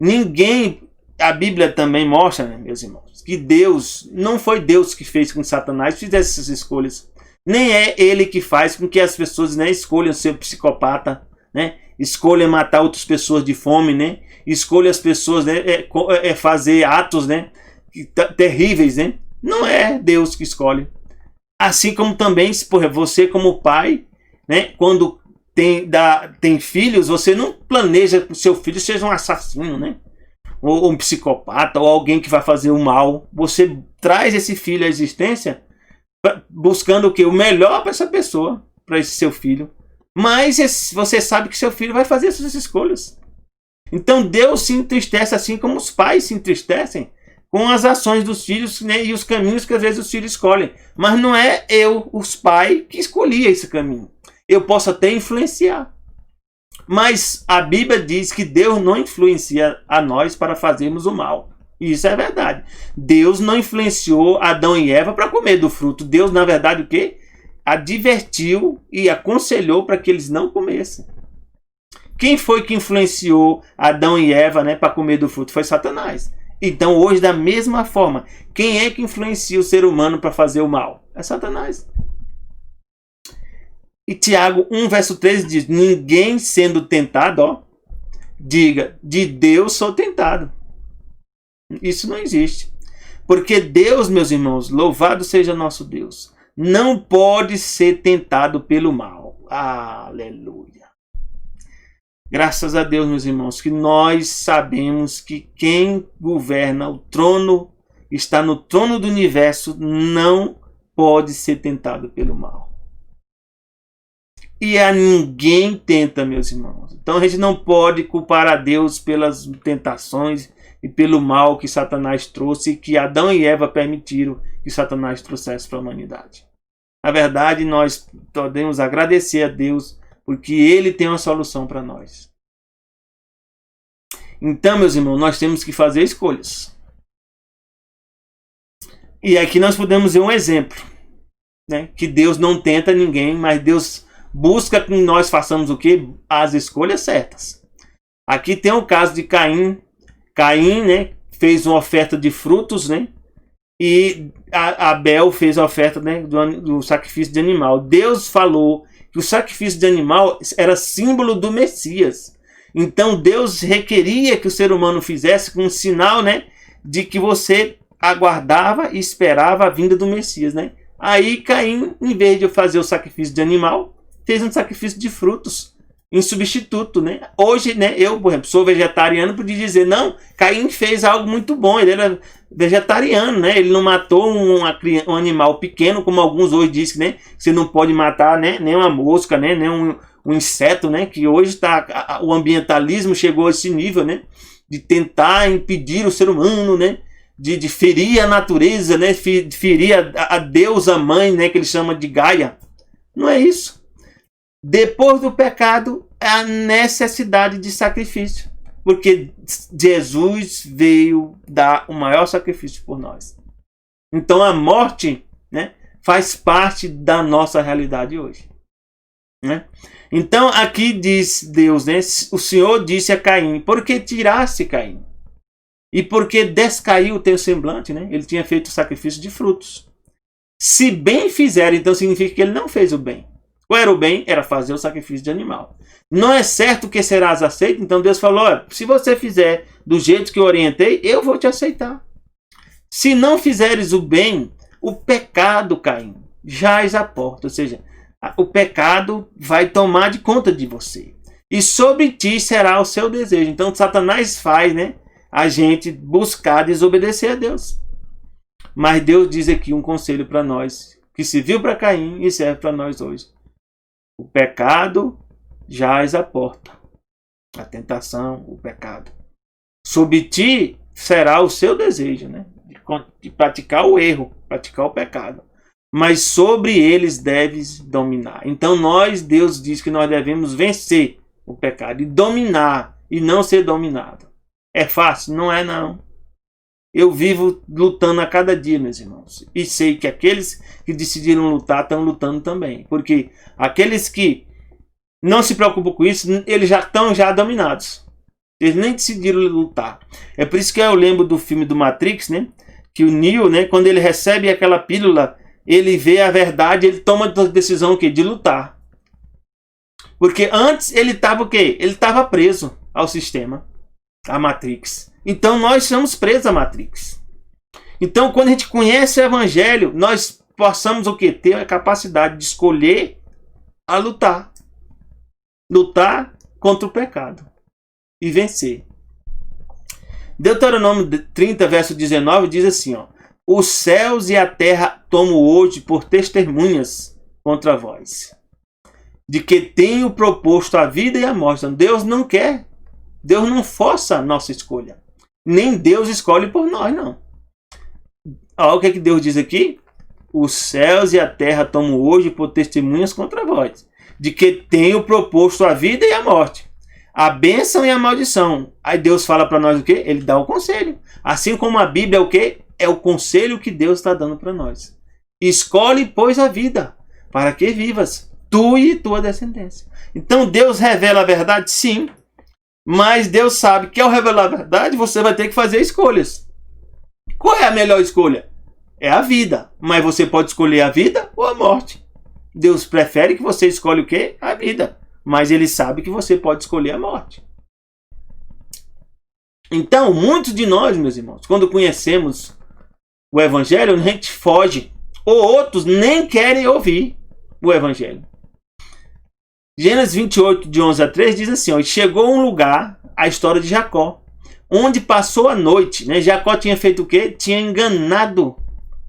Ninguém, a Bíblia também mostra, né, meus irmãos, que Deus, não foi Deus que fez com que Satanás fizesse essas escolhas. Nem é ele que faz com que as pessoas, né, escolham ser psicopata, né, escolham matar outras pessoas de fome, né, escolham as pessoas, né, fazer atos, né, terríveis, né. Não é Deus que escolhe. Assim como também, por exemplo, você como pai, né, quando tem filhos, você não planeja que o seu filho seja um assassino, né, ou um psicopata, ou alguém que vai fazer o mal. Você traz esse filho à existência buscando o quê? O melhor para essa pessoa, para esse seu filho. Mas você sabe que seu filho vai fazer essas escolhas. Então Deus se entristece assim como os pais se entristecem com as ações dos filhos, né, e os caminhos que às vezes os filhos escolhem. Mas não é eu, os pais, que escolhi esse caminho. Eu posso até influenciar. Mas a Bíblia diz que Deus não influencia a nós para fazermos o mal. E isso é verdade. Deus não influenciou Adão e Eva para comer do fruto. Deus, na verdade, o quê? Advertiu e aconselhou para que eles não comessem. Quem foi que influenciou Adão e Eva, né, para comer do fruto? Foi Satanás. Então, hoje, da mesma forma, quem é que influencia o ser humano para fazer o mal? É Satanás. E Tiago 1, verso 13 diz: ninguém sendo tentado, ó, diga, de Deus sou tentado. Isso não existe. Porque Deus, meus irmãos, louvado seja nosso Deus, não pode ser tentado pelo mal. Aleluia. Graças a Deus, meus irmãos, que nós sabemos que quem governa o trono, está no trono do universo, não pode ser tentado pelo mal. E a ninguém tenta, meus irmãos. Então a gente não pode culpar a Deus pelas tentações e pelo mal que Satanás trouxe e que Adão e Eva permitiram que Satanás trouxesse para a humanidade. Na verdade, nós podemos agradecer a Deus porque Ele tem uma solução para nós. Então, meus irmãos, nós temos que fazer escolhas. E aqui nós podemos ver um exemplo, né? Que Deus não tenta ninguém, mas Deus busca que nós façamos o quê? As escolhas certas. Aqui tem o caso de Caim. Caim, né, fez uma oferta de frutos, né? E Abel fez a oferta, né, do sacrifício de animal. Deus falou que o sacrifício de animal era símbolo do Messias. Então Deus requeria que o ser humano fizesse com um sinal, né, de que você aguardava e esperava a vinda do Messias, né? Aí Caim, em vez de fazer o sacrifício de animal, fez um sacrifício de frutos em substituto, né? Hoje, né, eu, por exemplo, sou vegetariano, podia dizer, não, Caim fez algo muito bom, ele era vegetariano, né? Ele não matou um animal pequeno, como alguns hoje dizem, né? Você não pode matar, né, nem uma mosca, né, nem um inseto, né? Que hoje o ambientalismo chegou a esse nível, né? De tentar impedir o ser humano, né? De ferir a natureza, né? Ferir a deusa mãe, né? Que ele chama de Gaia. Não é isso. Depois do pecado, é a necessidade de sacrifício. Porque Jesus veio dar o maior sacrifício por nós. Então a morte, né, faz parte da nossa realidade hoje. Né? Então aqui diz Deus, né, o Senhor disse a Caim: por que tiraste Caim? E por que descaiu o teu semblante? Né? Ele tinha feito o sacrifício de frutos. Se bem fizer, então significa que ele não fez o bem. Qual era o bem? Era fazer o sacrifício de animal. Não é certo que serás aceito? Então Deus falou: olha, se você fizer do jeito que eu orientei, eu vou te aceitar. Se não fizeres o bem, o pecado, Caim, jaz à porta. Ou seja, o pecado vai tomar de conta de você. E sobre ti será o seu desejo. Então Satanás faz, né, a gente buscar desobedecer a Deus. Mas Deus diz aqui um conselho para nós, que serviu para Caim e serve para nós hoje. O pecado jaz à porta. A tentação, o pecado. Sobre ti será o seu desejo, né? De praticar o erro, praticar o pecado. Mas sobre eles deves dominar. Então Deus diz que nós devemos vencer o pecado e dominar e não ser dominado. É fácil? Não é não. Eu vivo lutando a cada dia, meus irmãos. E sei que aqueles que decidiram lutar estão lutando também. Porque aqueles que não se preocupam com isso, eles já estão dominados. Eles nem decidiram lutar. É por isso que eu lembro do filme do Matrix, né? Que o Neo, né, quando ele recebe aquela pílula, ele vê a verdade, ele toma a decisão o quê? De lutar. Porque antes ele estava o quê? Ele estava preso ao sistema, à Matrix. Então nós somos presos à Matrix. Então quando a gente conhece o Evangelho, nós possamos o quê? Ter a capacidade de escolher a lutar. Lutar contra o pecado. E vencer. Deuteronômio 30, verso 19, diz assim, ó: os céus e a terra tomo hoje por testemunhas contra vós, de que tenho proposto a vida e a morte. Então, Deus não quer, Deus não força a nossa escolha. Nem Deus escolhe por nós, não. Olha o que é que Deus diz aqui: os céus e a terra tomo hoje por testemunhas contra vós, de que tenho proposto a vida e a morte, a bênção e a maldição. Aí Deus fala para nós o quê? Ele dá o conselho. Assim como a Bíblia é o quê? É o conselho que Deus está dando para nós. Escolhe, pois, a vida, para que vivas, tu e tua descendência. Então Deus revela a verdade? Sim. Mas Deus sabe que ao revelar a verdade, você vai ter que fazer escolhas. Qual é a melhor escolha? É a vida. Mas você pode escolher a vida ou a morte. Deus prefere que você escolha o quê? A vida. Mas Ele sabe que você pode escolher a morte. Então, muitos de nós, meus irmãos, quando conhecemos o Evangelho, a gente foge. Ou outros nem querem ouvir o Evangelho. Gênesis 28, de 11 a 3, diz assim, ó: e chegou um lugar, a história de Jacó, onde passou a noite. Né? Jacó tinha feito o quê? Tinha enganado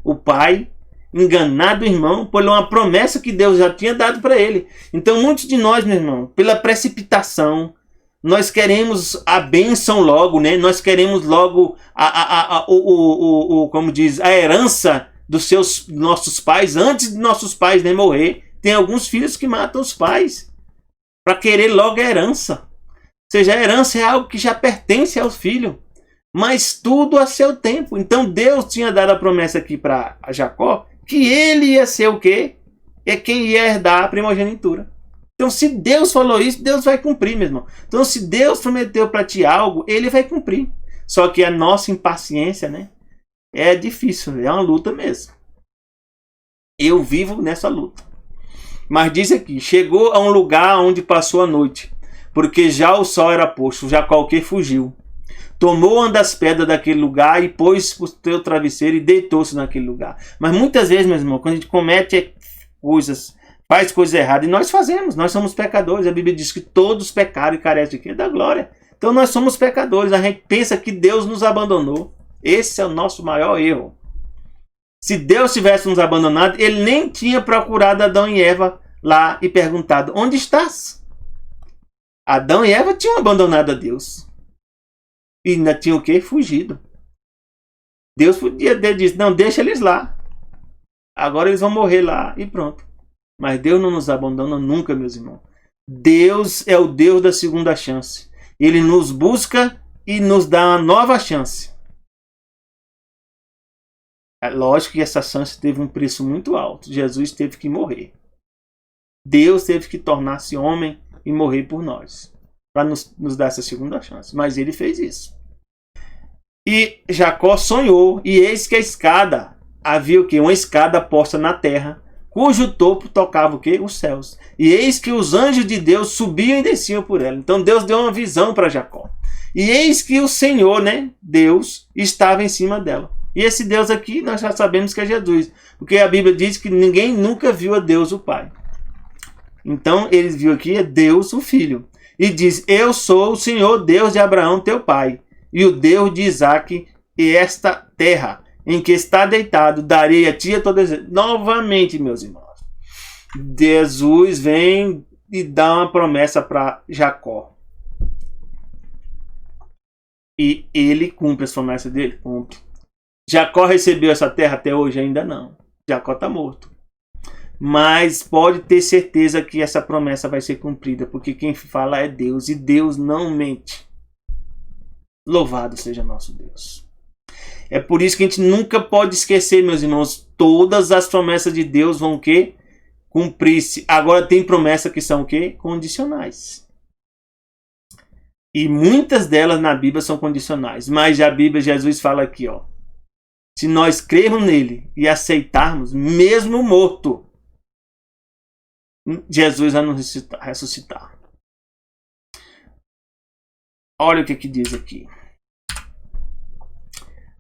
o pai, enganado o irmão, por uma promessa que Deus já tinha dado para ele. Então, muitos de nós, meu irmão, pela precipitação, nós queremos a bênção logo, né? Nós queremos logo como diz, a herança dos nossos pais, antes de nossos pais, né, morrer. Tem alguns filhos que matam os pais para querer logo a herança. Ou seja, a herança é algo que já pertence ao filho, mas tudo a seu tempo. Então Deus tinha dado a promessa aqui para Jacó, que ele ia ser o quê? É quem ia herdar a primogenitura. Então, se Deus falou isso, Deus vai cumprir, meu irmão. Então, se Deus prometeu para ti algo, Ele vai cumprir. Só que a nossa impaciência, né? É difícil, é uma luta mesmo. Eu vivo nessa luta. Mas diz aqui: chegou a um lugar onde passou a noite, porque já o sol era posto. Jacó o que? Fugiu. Tomou uma das pedras daquele lugar e pôs o seu travesseiro e deitou-se naquele lugar. Mas muitas vezes, meu irmão, quando a gente comete coisas, faz coisas erradas, e nós fazemos, nós somos pecadores. A Bíblia diz que todos pecaram e carecem de quê? Da glória. Então nós somos pecadores, a gente pensa que Deus nos abandonou. Esse é o nosso maior erro. Se Deus tivesse nos abandonado, Ele nem tinha procurado Adão e Eva lá e perguntado: onde estás? Adão e Eva tinham abandonado a Deus. E ainda tinham o quê? Fugido. Deus podia ter dito: não, deixa eles lá. Agora eles vão morrer lá e pronto. Mas Deus não nos abandona nunca, meus irmãos. Deus é o Deus da segunda chance. Ele nos busca e nos dá uma nova chance. É lógico que essa chance teve um preço muito alto. Jesus teve que morrer. Deus teve que tornar-se homem e morrer por nós, para nos dar essa segunda chance. Mas Ele fez isso. E Jacó sonhou, e eis que a escada, havia o quê? Uma escada posta na terra, cujo topo tocava o quê? Os céus. E eis que os anjos de Deus subiam e desciam por ela. Então Deus deu uma visão para Jacó. E eis que o Senhor, né, Deus, estava em cima dela. E esse Deus aqui, nós já sabemos que é Jesus. Porque a Bíblia diz que ninguém nunca viu a Deus o Pai. Então ele viu aqui é Deus o Filho. E diz: eu sou o Senhor Deus de Abraão teu pai, e o Deus de Isaque, e esta terra em que está deitado darei a ti a toda. Novamente, meus irmãos, Jesus vem e dá uma promessa para Jacó. E ele cumpre as promessas dele? Cumpre. Jacó recebeu essa terra até hoje? Ainda não. Jacó está morto. Mas pode ter certeza que essa promessa vai ser cumprida, porque quem fala é Deus, e Deus não mente. Louvado seja nosso Deus. É por isso que a gente nunca pode esquecer, meus irmãos, todas as promessas de Deus vão o quê? Cumprir-se. Agora tem promessas que são o quê? Condicionais. E muitas delas na Bíblia são condicionais. Mas a Bíblia, Jesus fala aqui, ó. Se nós crermos nele e aceitarmos, mesmo morto, Jesus vai nos ressuscitar. Olha o que diz aqui.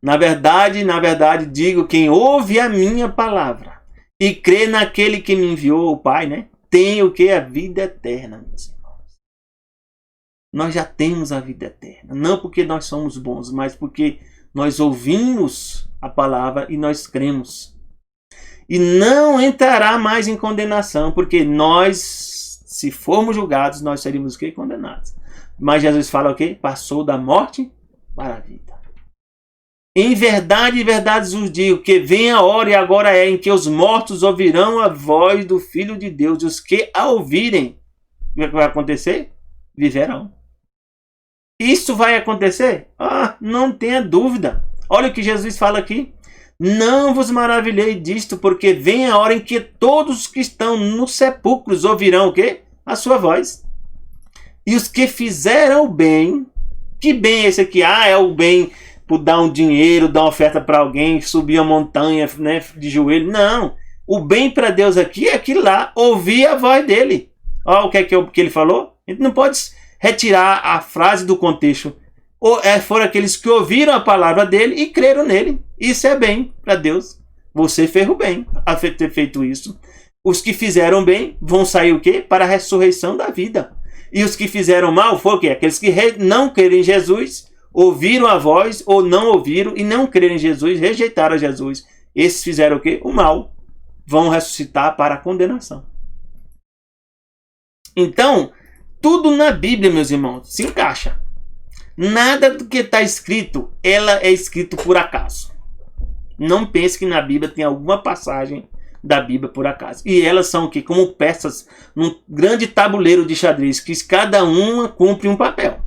Na verdade, digo, quem ouve a minha palavra e crê naquele que me enviou, o Pai, né? Tem o que? A vida eterna, meus irmãos. Nós já temos a vida eterna. Não porque nós somos bons, mas porque nós ouvimos a palavra e nós cremos. E não entrará mais em condenação, porque nós, se formos julgados, nós seríamos o quê? Condenados. Mas Jesus fala o quê? Passou da morte para a vida. Em verdade vos digo que vem a hora e agora é em que os mortos ouvirão a voz do Filho de Deus. E os que a ouvirem, o que vai acontecer? Viverão. Isso vai acontecer? Não tenha dúvida. Olha o que Jesus fala aqui. Não vos maravilhei disto, porque vem a hora em que todos que estão nos sepulcros ouvirão o quê? A sua voz. E os que fizeram o bem, que bem é esse aqui? É o bem por dar um dinheiro, dar uma oferta para alguém, subir a montanha, né, de joelho. Não. O bem para Deus aqui é aquilo lá, ouvir a voz dele. Olha o que ele falou. A gente não pode retirar a frase do contexto. Foram aqueles que ouviram a palavra dele e creram nele. Isso é bem para Deus. Você fez o bem a ter feito isso. Os que fizeram bem vão sair o quê? Para a ressurreição da vida. E os que fizeram mal foram o quê? Aqueles que não creram em Jesus, ouviram a voz ou não ouviram e não creram em Jesus, rejeitaram a Jesus. Esses fizeram o quê? O mal. Vão ressuscitar para a condenação. Então, tudo na Bíblia, meus irmãos, se encaixa. Nada do que está escrito, ela é escrito por acaso. Não pense que na Bíblia tem alguma passagem da Bíblia por acaso. E elas são que como peças num grande tabuleiro de xadrez, que cada uma cumpre um papel.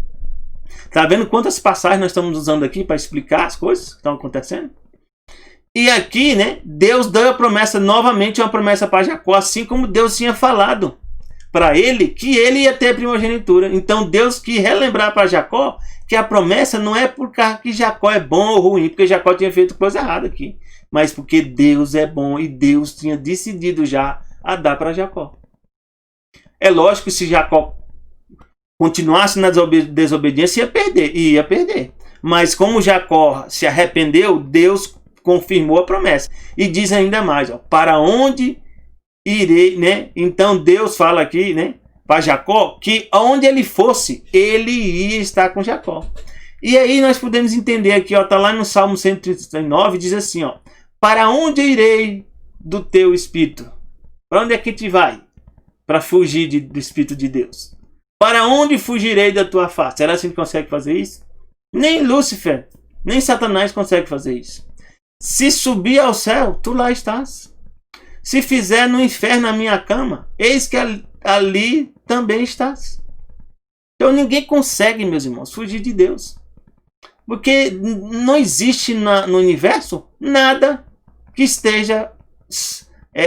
Tá vendo quantas passagens nós estamos usando aqui para explicar as coisas que estão acontecendo? E aqui, né, Deus deu a promessa novamente, uma promessa para Jacó, assim como Deus tinha falado para ele que ele ia ter primogenitura. Então Deus quis relembrar para Jacó que a promessa não é por causa que Jacó é bom ou ruim, porque Jacó tinha feito coisa errada aqui, mas porque Deus é bom e Deus tinha decidido já a dar para Jacó. É lógico que se Jacó continuasse na desobediência, ia perder. Mas como Jacó se arrependeu, Deus confirmou a promessa. E diz ainda mais, para onde irei, né? Então Deus fala aqui, né, para Jacó, que onde ele fosse, ele ia estar com Jacó. E aí nós podemos entender aqui, tá lá no Salmo 139, diz assim, para onde irei do teu espírito? Para onde é que te vai? Para fugir do Espírito de Deus. Para onde fugirei da tua face? Será que a gente consegue fazer isso? Nem Lúcifer, nem Satanás consegue fazer isso. Se subir ao céu, tu lá estás. Se fizer no inferno a minha cama, eis que ali também estás. Então ninguém consegue, meus irmãos, fugir de Deus. Porque não existe no universo nada que esteja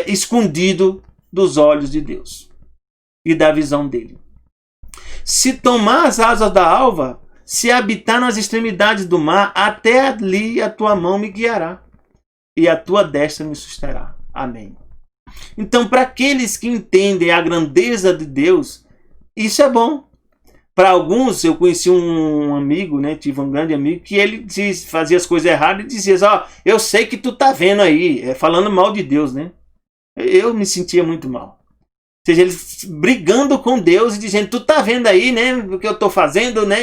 escondido dos olhos de Deus e da visão dele. Se tomar as asas da alva, se habitar nas extremidades do mar, até ali a tua mão me guiará e a tua destra me susterá. Amém. Então, para aqueles que entendem a grandeza de Deus, isso é bom. Para alguns, eu conheci um amigo, né? Tive um grande amigo, que ele fazia as coisas erradas e dizia, eu sei que tu tá vendo aí, falando mal de Deus, né? Eu me sentia muito mal. Ou seja, eles brigando com Deus e dizendo, tu tá vendo aí, né? O que eu tô fazendo, né?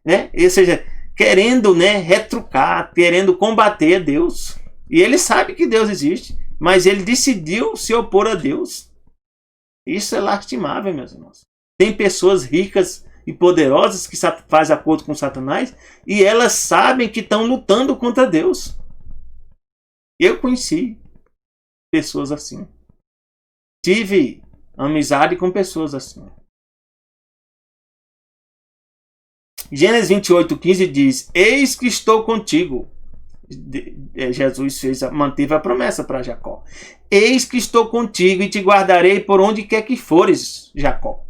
Né? Ou seja, querendo, né, retrucar, querendo combater a Deus. E ele sabe que Deus existe, mas ele decidiu se opor a Deus. Isso é lastimável, meus irmãos. Tem pessoas ricas e poderosas que fazem acordo com Satanás e elas sabem que estão lutando contra Deus. Eu conheci pessoas assim. Tive amizade com pessoas assim. Gênesis 28:15 diz, eis que estou contigo. Jesus manteve a promessa para Jacó. Eis que estou contigo e te guardarei por onde quer que fores, Jacó.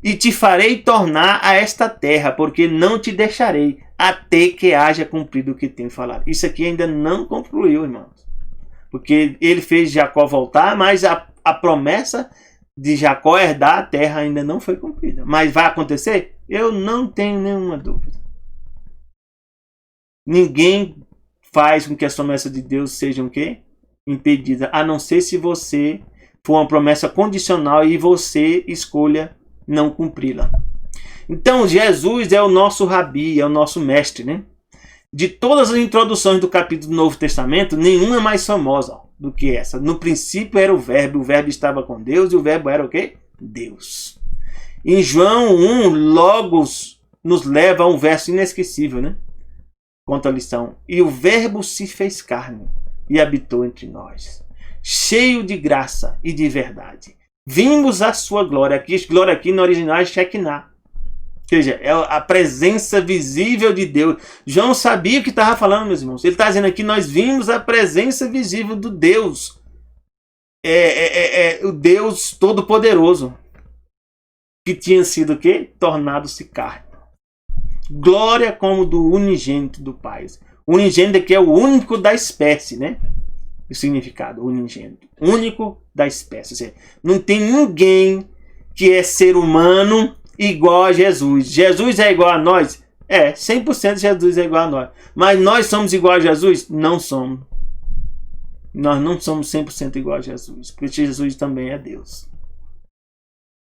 e te farei tornar a esta terra, porque não te deixarei até que haja cumprido o que tenho falado. Isso aqui ainda não concluiu, irmãos. Porque ele fez Jacó voltar, mas a promessa de Jacó herdar a terra ainda não foi cumprida. Mas vai acontecer? Eu não tenho nenhuma dúvida. Ninguém faz com que as promessas de Deus sejam o quê? Impedidas, a não ser se você for uma promessa condicional e você escolha não cumpri-la. Então Jesus é o nosso rabi, é o nosso mestre, né? De todas as introduções do capítulo do Novo Testamento, nenhuma é mais famosa do que essa. No princípio era o Verbo estava com Deus e o Verbo era o quê? Deus. Em João 1, Logos nos leva a um verso inesquecível, né? Conta a lição. E o Verbo se fez carne e habitou entre nós, cheio de graça e de verdade. Vimos a sua glória. Glória aqui no original é Shekinah. Ou seja, é a presença visível de Deus. João sabia o que estava falando, meus irmãos. Ele está dizendo aqui, nós vimos a presença visível do Deus. O Deus Todo-Poderoso. Que tinha sido o quê? Tornado-se carne. Glória como do unigênito do Pai. Unigênito que é o único da espécie, né? O significado, unigênito. Único da espécie. Ou seja, não tem ninguém que é ser humano igual a Jesus. Jesus é igual a nós? 100% Jesus é igual a nós. Mas nós somos igual a Jesus? Não somos. Nós não somos 100% igual a Jesus. Porque Jesus também é Deus.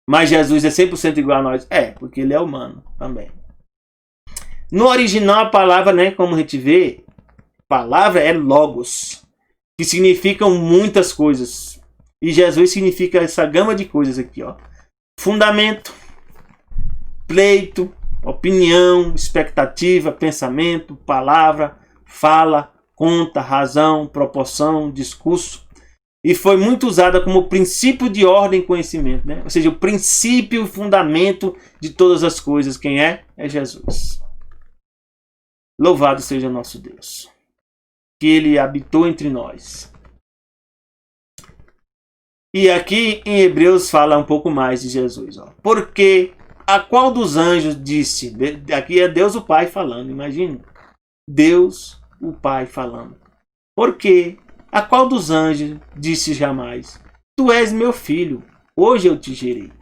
Mas Jesus é 100% igual a nós? Porque ele é humano também. No original a palavra, né, como a gente vê, palavra é logos, que significam muitas coisas. E Jesus significa essa gama de coisas aqui, ó. Fundamento, pleito, opinião, expectativa, pensamento, palavra, fala, conta, razão, proporção, discurso. E foi muito usada como princípio de ordem e conhecimento, né? Ou seja, o princípio e o fundamento de todas as coisas. Quem é? É Jesus. Louvado seja nosso Deus, que ele habitou entre nós. E aqui em Hebreus fala um pouco mais de Jesus. Ó. Porque a qual dos anjos disse, aqui é Deus o Pai falando, imagine. Deus o Pai falando. Porque a qual dos anjos disse jamais, tu és meu filho, hoje eu te gerei.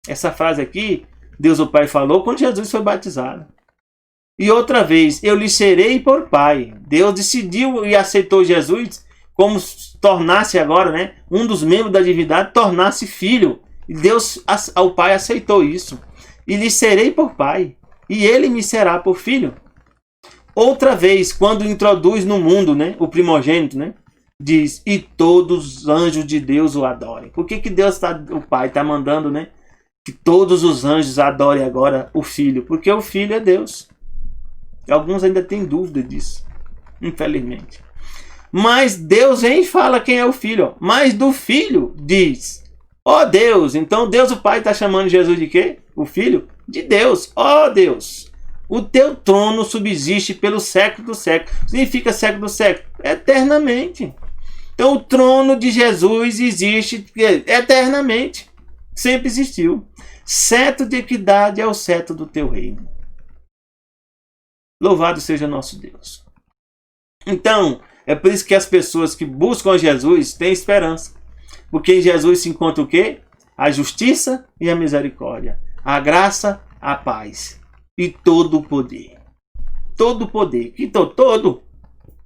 Essa frase aqui, Deus o Pai falou quando Jesus foi batizado. E outra vez, eu lhe serei por pai. Deus decidiu e aceitou Jesus como tornasse agora, né, um dos membros da divindade, tornasse filho. E Deus, o Pai, aceitou isso. E lhe serei por pai. E ele me será por filho. Outra vez, quando introduz no mundo, né, o primogênito, né, diz, e todos os anjos de Deus o adorem. Por que Deus, o Pai, está mandando, né, que todos os anjos adorem agora o filho? Porque o filho é Deus. Alguns ainda têm dúvida disso, infelizmente. Mas Deus vem e fala quem é o filho. Ó. Mas do filho diz, ó Deus. Então Deus o Pai está chamando Jesus de quê? O filho? De Deus. Ó Deus, o teu trono subsiste pelo século do século. Significa século do século? Eternamente. Então o trono de Jesus existe eternamente. Sempre existiu. Cetro de equidade é o cetro do teu reino. Louvado seja nosso Deus. Então, é por isso que as pessoas que buscam Jesus têm esperança. Porque em Jesus se encontra o quê? A justiça e a misericórdia. A graça, a paz. E todo o poder. Todo o poder. Que todo.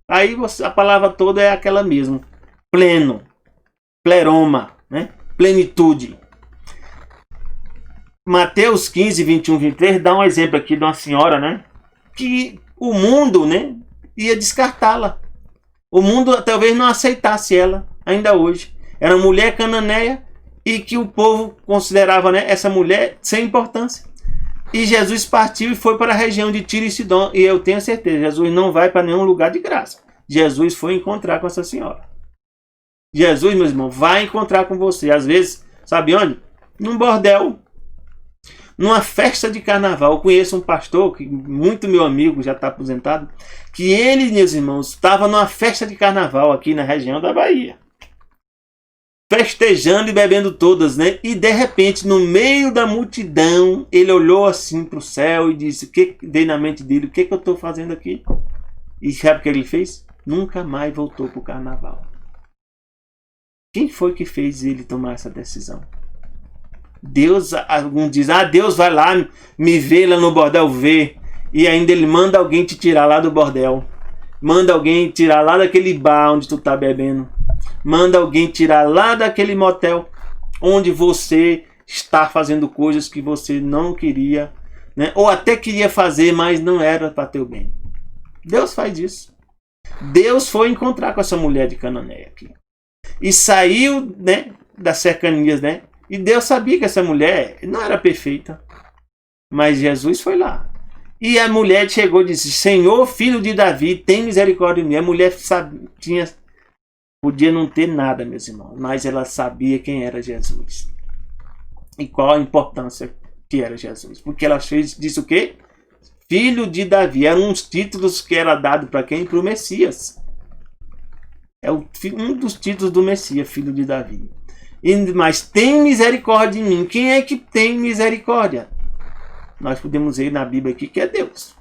Aí a palavra todo é aquela mesmo. Pleno. Pleroma. Né? Plenitude. Mateus 15, 21, 23 dá um exemplo aqui de uma senhora, né? Que o mundo, né, ia descartá-la. O mundo talvez não aceitasse ela ainda hoje. Era uma mulher cananeia e que o povo considerava, né, essa mulher sem importância. E Jesus partiu e foi para a região de Tiro e Sidom. E eu tenho certeza, Jesus não vai para nenhum lugar de graça. Jesus foi encontrar com essa senhora. Jesus, meus irmãos, vai encontrar com você. Às vezes, sabe onde? Num bordel. Numa festa de carnaval. Eu conheço um pastor, que muito meu amigo, já está aposentado, que ele, meus irmãos, estava numa festa de carnaval aqui na região da Bahia. festejando e bebendo todas, né? E de repente, no meio da multidão, ele olhou assim para o céu e disse: o que veio na mente dele? O que eu estou fazendo aqui? E sabe o que ele fez? Nunca mais voltou para o carnaval. Quem foi que fez ele tomar essa decisão? Deus, alguns dizem: Deus vai lá me ver lá no bordel, ver. E ainda ele manda alguém te tirar lá do bordel. Manda alguém tirar lá daquele bar onde tu tá bebendo. Manda alguém tirar lá daquele motel onde você está fazendo coisas que você não queria, né? Ou até queria fazer, mas não era para teu bem. Deus faz isso. Deus foi encontrar com essa mulher de Cananéia aqui. E saiu, né, das cercanias, né? E Deus sabia que essa mulher não era perfeita. Mas Jesus foi lá. E a mulher chegou e disse: Senhor, filho de Davi, tem misericórdia de mim. A mulher podia não ter nada, meus irmãos, mas ela sabia quem era Jesus. E qual a importância que era Jesus. Porque ela disse o quê? Filho de Davi. Eram uns títulos que era dado para quem? Para o Messias. É um dos títulos do Messias, filho de Davi. Mas tem misericórdia de mim. Quem é que tem misericórdia? Nós podemos ver na Bíblia aqui que é Deus.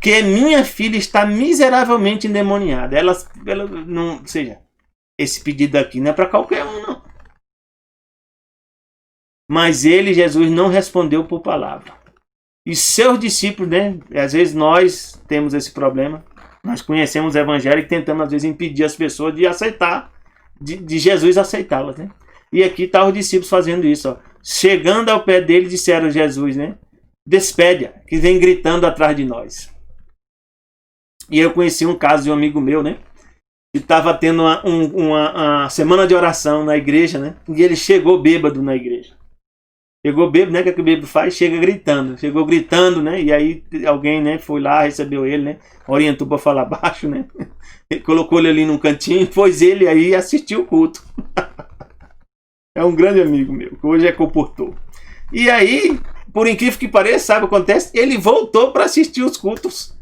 Que minha filha está miseravelmente endemoniada. Ela não, ou seja, esse pedido aqui não é para qualquer um, não. Mas ele, Jesus, não respondeu por palavra. E seus discípulos, né? Às vezes nós temos esse problema. Nós conhecemos o evangelho e tentamos, às vezes, impedir as pessoas de aceitar, de Jesus aceitá-las, né? E aqui estão os discípulos fazendo isso, ó. Chegando ao pé dele, disseram a Jesus, né? Despede-a, que vem gritando atrás de nós. E eu conheci um caso de um amigo meu, né? Que estava tendo uma semana de oração na igreja, né? E ele chegou bêbado na igreja. Chegou bêbado, né? O que o bêbado faz? Chega gritando. Chegou gritando, né? E aí alguém, né, foi lá, recebeu ele, né? Orientou para falar baixo, né? Ele colocou ele ali num cantinho, pôs ele aí e assistiu o culto. É um grande amigo meu, que hoje é comportou. E aí, por incrível que pareça, sabe o que acontece? Ele voltou para assistir os cultos.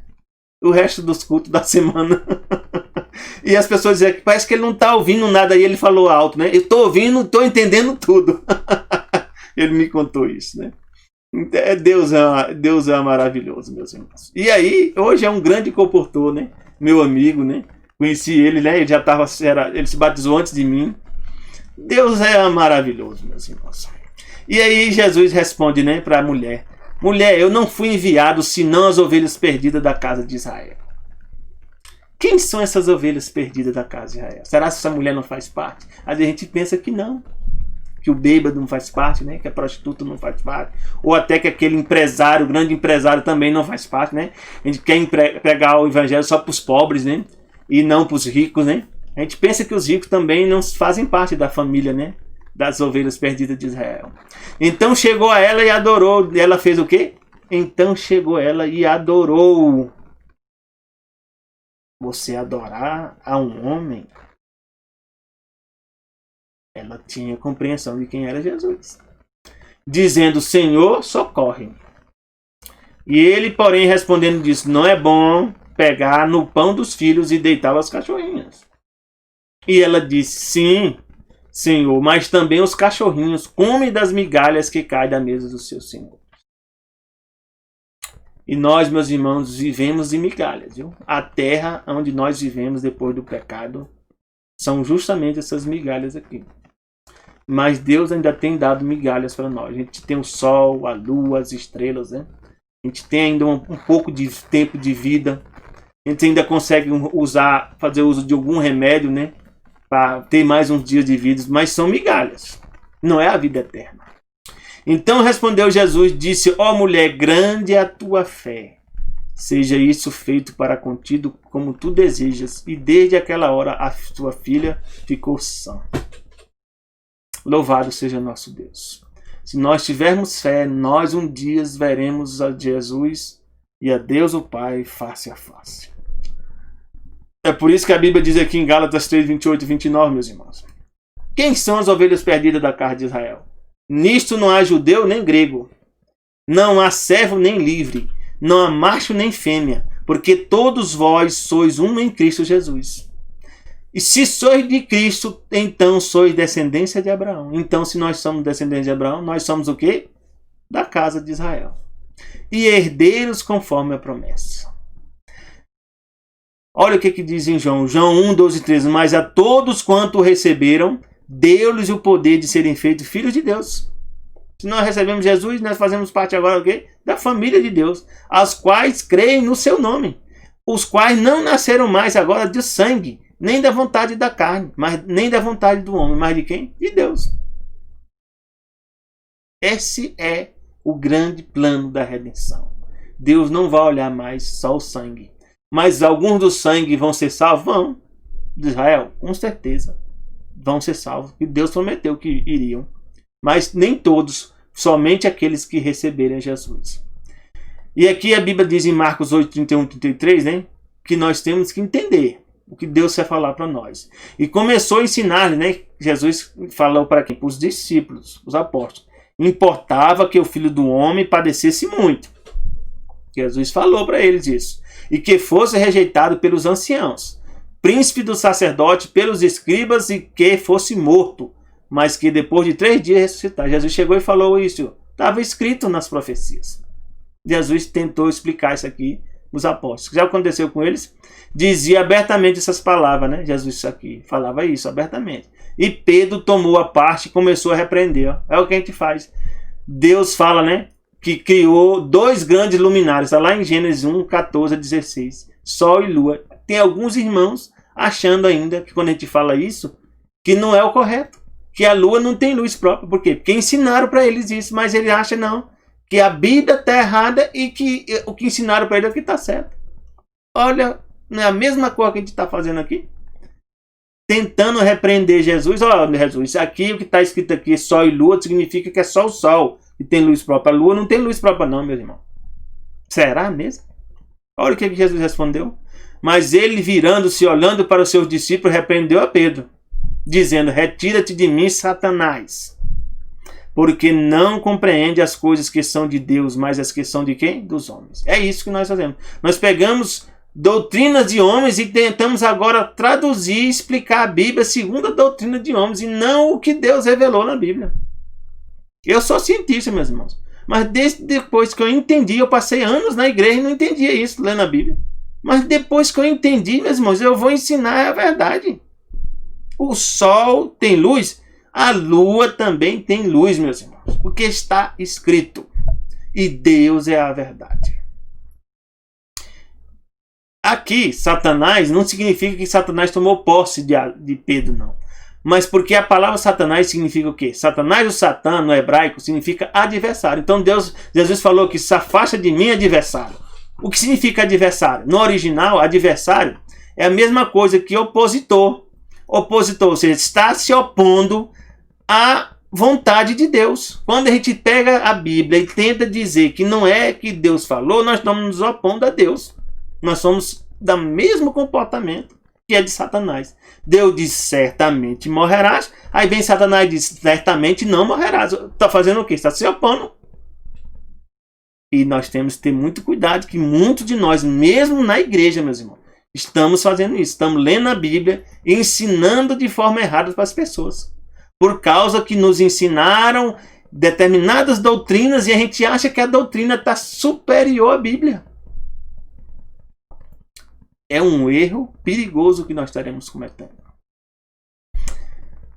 O resto dos cultos da semana. E as pessoas dizem que parece que ele não está ouvindo nada. E ele falou alto, né? Eu estou ouvindo, estou entendendo tudo. Ele me contou isso, né? Deus é maravilhoso, meus irmãos. E aí, hoje é um grande comportor, né? Meu amigo, né? Conheci ele, né? Ele já estava, ele se batizou antes de mim. Deus é maravilhoso, meus irmãos. E aí Jesus responde, né, para a mulher: mulher, eu não fui enviado senão as ovelhas perdidas da casa de Israel. Quem são essas ovelhas perdidas da casa de Israel? Será que essa mulher não faz parte? Às vezes a gente pensa que não. Que o bêbado não faz parte, né? Que a prostituta não faz parte. Ou até que aquele empresário, o grande empresário também não faz parte, né? A gente quer pregar o evangelho só para os pobres, né? E não para os ricos, né? A gente pensa que os ricos também não fazem parte da família, né? Das ovelhas perdidas de Israel. Então chegou a ela e adorou. Ela fez o quê? Então chegou ela e adorou. Você adorar a um homem? Ela tinha compreensão de quem era Jesus. Dizendo: Senhor, socorre. E ele, porém, respondendo, disse: não é bom pegar no pão dos filhos e deitar aos cachorrinhos. E ela disse: sim, Senhor, mas também os cachorrinhos comem das migalhas que caem da mesa do seu Senhor. E nós, meus irmãos, vivemos de migalhas, viu? A terra onde nós vivemos depois do pecado são justamente essas migalhas aqui. Mas Deus ainda tem dado migalhas para nós. A gente tem o sol, a lua, as estrelas, né? A gente tem ainda um pouco de tempo de vida. A gente ainda consegue fazer uso de algum remédio, né? Para ter mais uns dias de vida. Mas são migalhas. Não é a vida eterna. Então respondeu Jesus, disse: ó mulher, grande é a tua fé. Seja isso feito para contigo como tu desejas. E desde aquela hora a tua filha ficou sã. Louvado seja nosso Deus. Se nós tivermos fé, nós um dia veremos a Jesus e a Deus o Pai face a face. É por isso que a Bíblia diz aqui em Gálatas 3, 28 e 29, meus irmãos: quem são as ovelhas perdidas da casa de Israel? Nisto não há judeu nem grego, não há servo nem livre, não há macho nem fêmea, porque todos vós sois um em Cristo Jesus. E se sois de Cristo, então sois descendência de Abraão. Então, se nós somos descendentes de Abraão, nós somos o quê? Da casa de Israel. E herdeiros conforme a promessa. Olha o que diz em João 1, 12 e 13. Mas a todos quanto o receberam, deu-lhes o poder de serem feitos filhos de Deus. Se nós recebemos Jesus, nós fazemos parte agora do quê? Da família de Deus. As quais creem no seu nome. Os quais não nasceram mais agora de sangue, nem da vontade da carne, mas nem da vontade do homem. Mas de quem? De Deus. Esse é o grande plano da redenção. Deus não vai olhar mais só o sangue. Mas alguns do sangue vão ser salvos? Vão. De Israel? Com certeza. Vão ser salvos. E Deus prometeu que iriam. Mas nem todos. Somente aqueles que receberem Jesus. E aqui a Bíblia diz em Marcos 8, 31, 33, né? Que nós temos que entender o que Deus quer falar para nós. E começou a ensinar, né? Jesus falou para quem? Para os discípulos, os apóstolos. Importava que o Filho do Homem padecesse muito. Jesus falou para eles isso. E que fosse rejeitado pelos anciãos, príncipe do sacerdote, pelos escribas, e que fosse morto, mas que depois de 3 dias ressuscitar. Jesus chegou e falou isso. Estava escrito nas profecias. Jesus tentou explicar isso aqui os apóstolos. O que já aconteceu com eles? Dizia abertamente essas palavras, né? Jesus aqui falava isso abertamente. E Pedro tomou a parte e começou a repreender. Ó. É o que a gente faz. Deus fala, né? Que criou 2 grandes luminares. Está lá em Gênesis 1, 14 a 16. Sol e lua. Tem alguns irmãos achando ainda que quando a gente fala isso, que não é o correto. Que a lua não tem luz própria. Por quê? Porque ensinaram para eles isso, mas ele acha não. Que a Bíblia está errada e que o que ensinaram para ele é o que está certo. Olha, não é a mesma coisa que a gente está fazendo aqui? Tentando repreender Jesus. Olha, Jesus, aqui o que está escrito aqui, sol e lua, significa que é só o sol que tem luz própria. A lua não tem luz própria não, meu irmão. Será mesmo? Olha o que Jesus respondeu. Mas ele, virando-se, olhando para os seus discípulos, repreendeu a Pedro, dizendo, retira-te de mim, Satanás. Porque não compreende as coisas que são de Deus, mas as que são de quem? Dos homens. É isso que nós fazemos. Nós pegamos doutrinas de homens e tentamos agora traduzir e explicar a Bíblia segundo a doutrina de homens e não o que Deus revelou na Bíblia. Eu sou cientista, meus irmãos. Mas desde depois que eu entendi, eu passei anos na igreja e não entendia isso lendo a Bíblia. Mas depois que eu entendi, meus irmãos, eu vou ensinar a verdade. O sol tem luz. A lua também tem luz, meus irmãos, porque está escrito. E Deus é a verdade. Aqui, Satanás não significa que Satanás tomou posse de Pedro, não. Mas porque a palavra Satanás significa o quê? Satanás ou Satã, no hebraico, significa adversário. Então Jesus falou que se afasta de mim, adversário. O que significa adversário? No original, adversário é a mesma coisa que opositor. Opositor, ou seja, está se opondo à vontade de Deus. Quando a gente pega a Bíblia e tenta dizer que não é que Deus falou, nós estamos nos opondo a Deus. Nós somos do mesmo comportamento que é de Satanás. Deus diz, certamente morrerás. Aí vem Satanás e diz, certamente não morrerás. Está fazendo o quê? Está se opondo. E nós temos que ter muito cuidado, que muitos de nós, mesmo na igreja, meus irmãos, estamos fazendo isso. Estamos lendo a Bíblia e ensinando de forma errada para as pessoas. Por causa que nos ensinaram determinadas doutrinas e a gente acha que a doutrina está superior à Bíblia. É um erro perigoso que nós estaremos cometendo.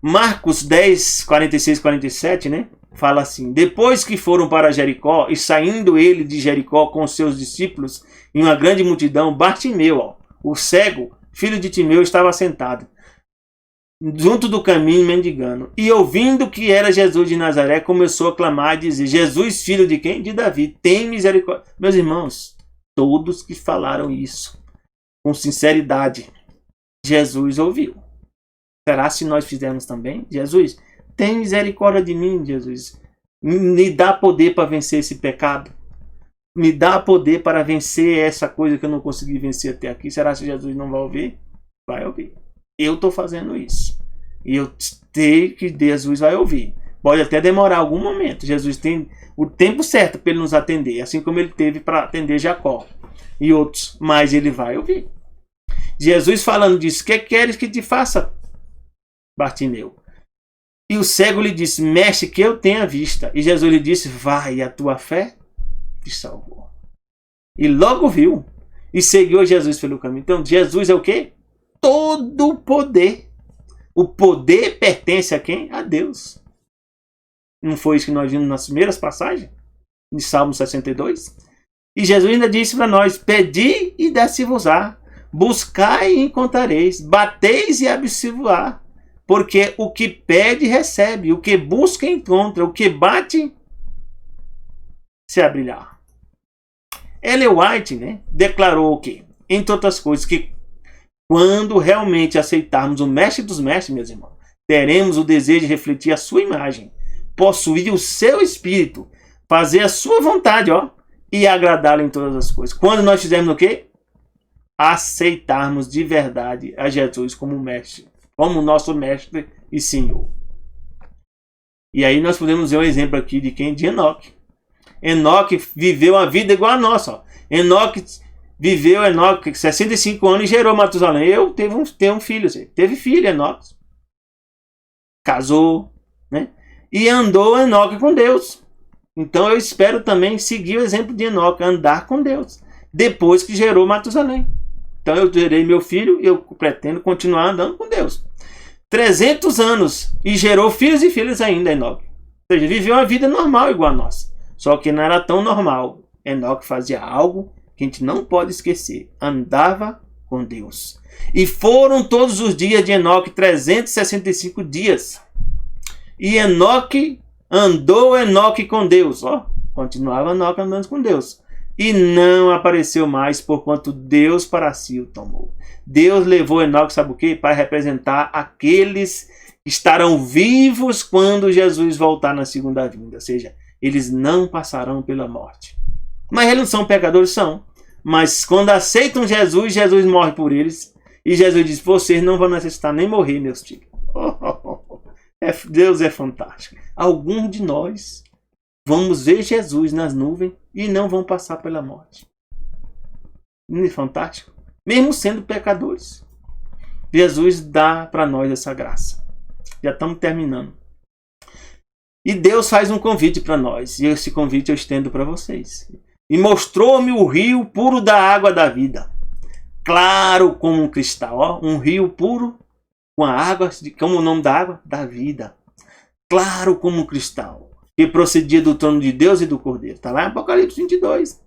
Marcos 10, 46 e 47, né? Fala assim, depois que foram para Jericó, e saindo ele de Jericó com seus discípulos e uma grande multidão, Bartimeu, o cego, filho de Timeu, estava sentado junto do caminho mendigando. E ouvindo que era Jesus de Nazaré, começou a clamar e dizer, Jesus, filho de quem? De Davi, tem misericórdia. Meus irmãos, todos que falaram isso com sinceridade, Jesus ouviu. Será se nós fizermos também? Jesus, tem misericórdia de mim, Jesus. Me dá poder para vencer esse pecado. Me dá poder para vencer essa coisa que eu não consegui vencer até aqui. Será que Jesus não vai ouvir? Vai ouvir. Eu estou fazendo isso. E eu sei que Jesus vai ouvir. Pode até demorar algum momento. Jesus tem o tempo certo para ele nos atender. Assim como ele teve para atender Jacó e outros. Mas ele vai ouvir. Jesus falando disso, que queres que te faça, Bartimeu? E o cego lhe disse, mestre, que eu tenha vista. E Jesus lhe disse, vai, a tua fé te salvou. E logo viu e seguiu Jesus pelo caminho. Então Jesus é o quê? Todo o poder. O poder pertence a quem? A Deus. Não foi isso que nós vimos nas primeiras passagens? Em Salmo 62? E Jesus ainda disse para nós, pedi e dá-se-vos-á, buscai e encontrareis, bateis e abre-se-vos-á, porque o que pede recebe, o que busca encontra, o que bate se abrirá. Ellen White, né, declarou o quê? Entre outras coisas, que quando realmente aceitarmos o mestre dos mestres, meus irmãos, teremos o desejo de refletir a sua imagem, possuir o seu espírito, fazer a sua vontade, e agradá-lo em todas as coisas. Quando nós fizermos o quê? Aceitarmos de verdade a Jesus como mestre, como nosso mestre e Senhor. E aí nós podemos ver um exemplo aqui de quem? De Enoque. Enoque viveu uma vida igual a nossa. Enoque 65 anos e gerou Matusalém. Tenho um filho. Teve filho, Enoque. Casou, né? E andou Enoque com Deus. Então eu espero também seguir o exemplo de Enoque, andar com Deus, depois que gerou Matusalém. Então eu gerei meu filho e eu pretendo continuar andando com Deus. 300 anos e gerou filhos e filhas ainda, Enoque. Ou seja, viveu uma vida normal igual a nossa. Só que não era tão normal. Enoque fazia algo que a gente não pode esquecer. Andava com Deus. E foram todos os dias de Enoque 365 dias. E andou Enoque com Deus. Continuava Enoque andando com Deus. E não apareceu mais, porquanto Deus para si o tomou. Deus levou Enoque, sabe o quê? Para representar aqueles que estarão vivos quando Jesus voltar na segunda vinda. Ou seja, eles não passarão pela morte. Mas eles não são pecadores? São. Mas quando aceitam Jesus, Jesus morre por eles. E Jesus diz, vocês não vão necessitar nem morrer, meus filhos. Deus é fantástico. Alguns de nós vamos ver Jesus nas nuvens e não vão passar pela morte. Não é fantástico? Mesmo sendo pecadores. Jesus dá para nós essa graça. Já estamos terminando. E Deus faz um convite para nós. E esse convite eu estendo para vocês. E mostrou-me o rio puro da água da vida. Claro como um cristal. Um rio puro com a água. Como o nome da água? Da vida. Claro como um cristal. Que procedia do trono de Deus e do Cordeiro. Está lá em Apocalipse 22.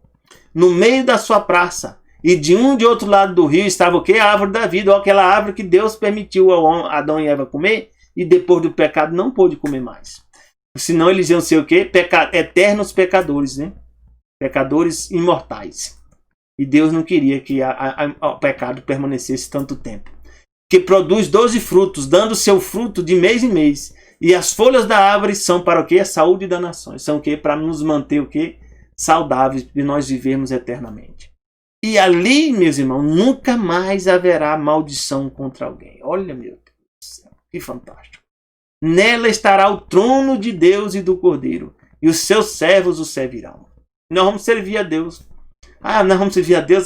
No meio da sua praça. E de um e de outro lado do rio estava o quê? A árvore da vida. Aquela árvore que Deus permitiu a Adão e Eva comer. E depois do pecado não pôde comer mais. Senão eles iam ser o quê? Eternos pecadores, né? Pecadores imortais. E Deus não queria que o pecado permanecesse tanto tempo. Que produz 12 frutos, dando seu fruto de mês em mês. E as folhas da árvore são para o quê? A saúde das nações. São o quê? Para nos manter o quê? Saudáveis e nós vivermos eternamente. E ali, meus irmãos, nunca mais haverá maldição contra alguém. Olha, meu Deus do céu, que fantástico. Nela estará o trono de Deus e do Cordeiro, e os seus servos o servirão. Nós vamos servir a Deus. Nós vamos servir a Deus?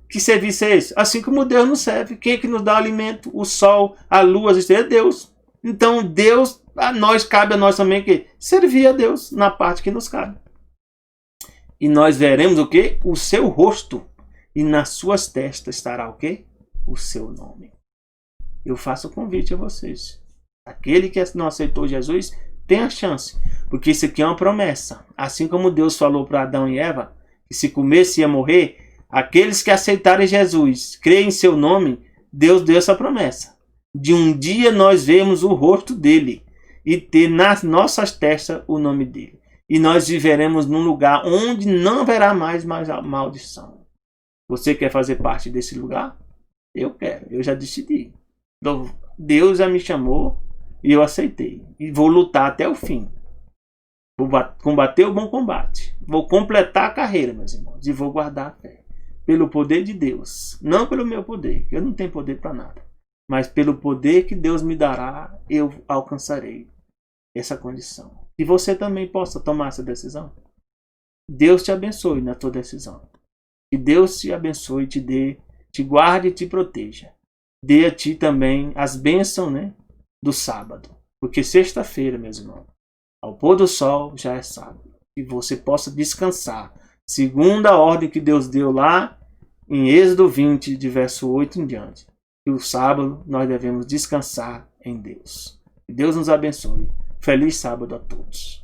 Que serviço é esse? Assim como Deus nos serve. Quem é que nos dá o alimento? O sol, a lua, as estrelas? Deus. Então Deus, cabe a nós também que servir a Deus na parte que nos cabe. E nós veremos o quê? O seu rosto. E nas suas testas estará o quê? O seu nome. Eu faço o convite a vocês. Aquele que não aceitou Jesus tem a chance. Porque isso aqui é uma promessa. Assim como Deus falou para Adão e Eva, que se comesse ia morrer, aqueles que aceitarem Jesus, creem em seu nome, Deus deu essa promessa. De um dia nós vemos o rosto dele e ter nas nossas testas o nome dele. E nós viveremos num lugar onde não haverá mais maldição. Você quer fazer parte desse lugar? Eu quero, eu já decidi. Deus já me chamou e eu aceitei. E vou lutar até o fim. Vou combater o bom combate. Vou completar a carreira, meus irmãos. E vou guardar a fé. Pelo poder de Deus. Não pelo meu poder. Eu não tenho poder para nada. Mas pelo poder que Deus me dará, eu alcançarei essa condição. E você também possa tomar essa decisão. Deus te abençoe na tua decisão. Que Deus te abençoe e te dê te guarde e te proteja. Dê a ti também as bênçãos, né, do sábado. Porque sexta-feira, meus irmãos, ao pôr do sol já é sábado. E você possa descansar, segundo a ordem que Deus deu lá em Êxodo 20, de verso 8 em diante. E o sábado nós devemos descansar em Deus. Que Deus nos abençoe. Feliz sábado a todos.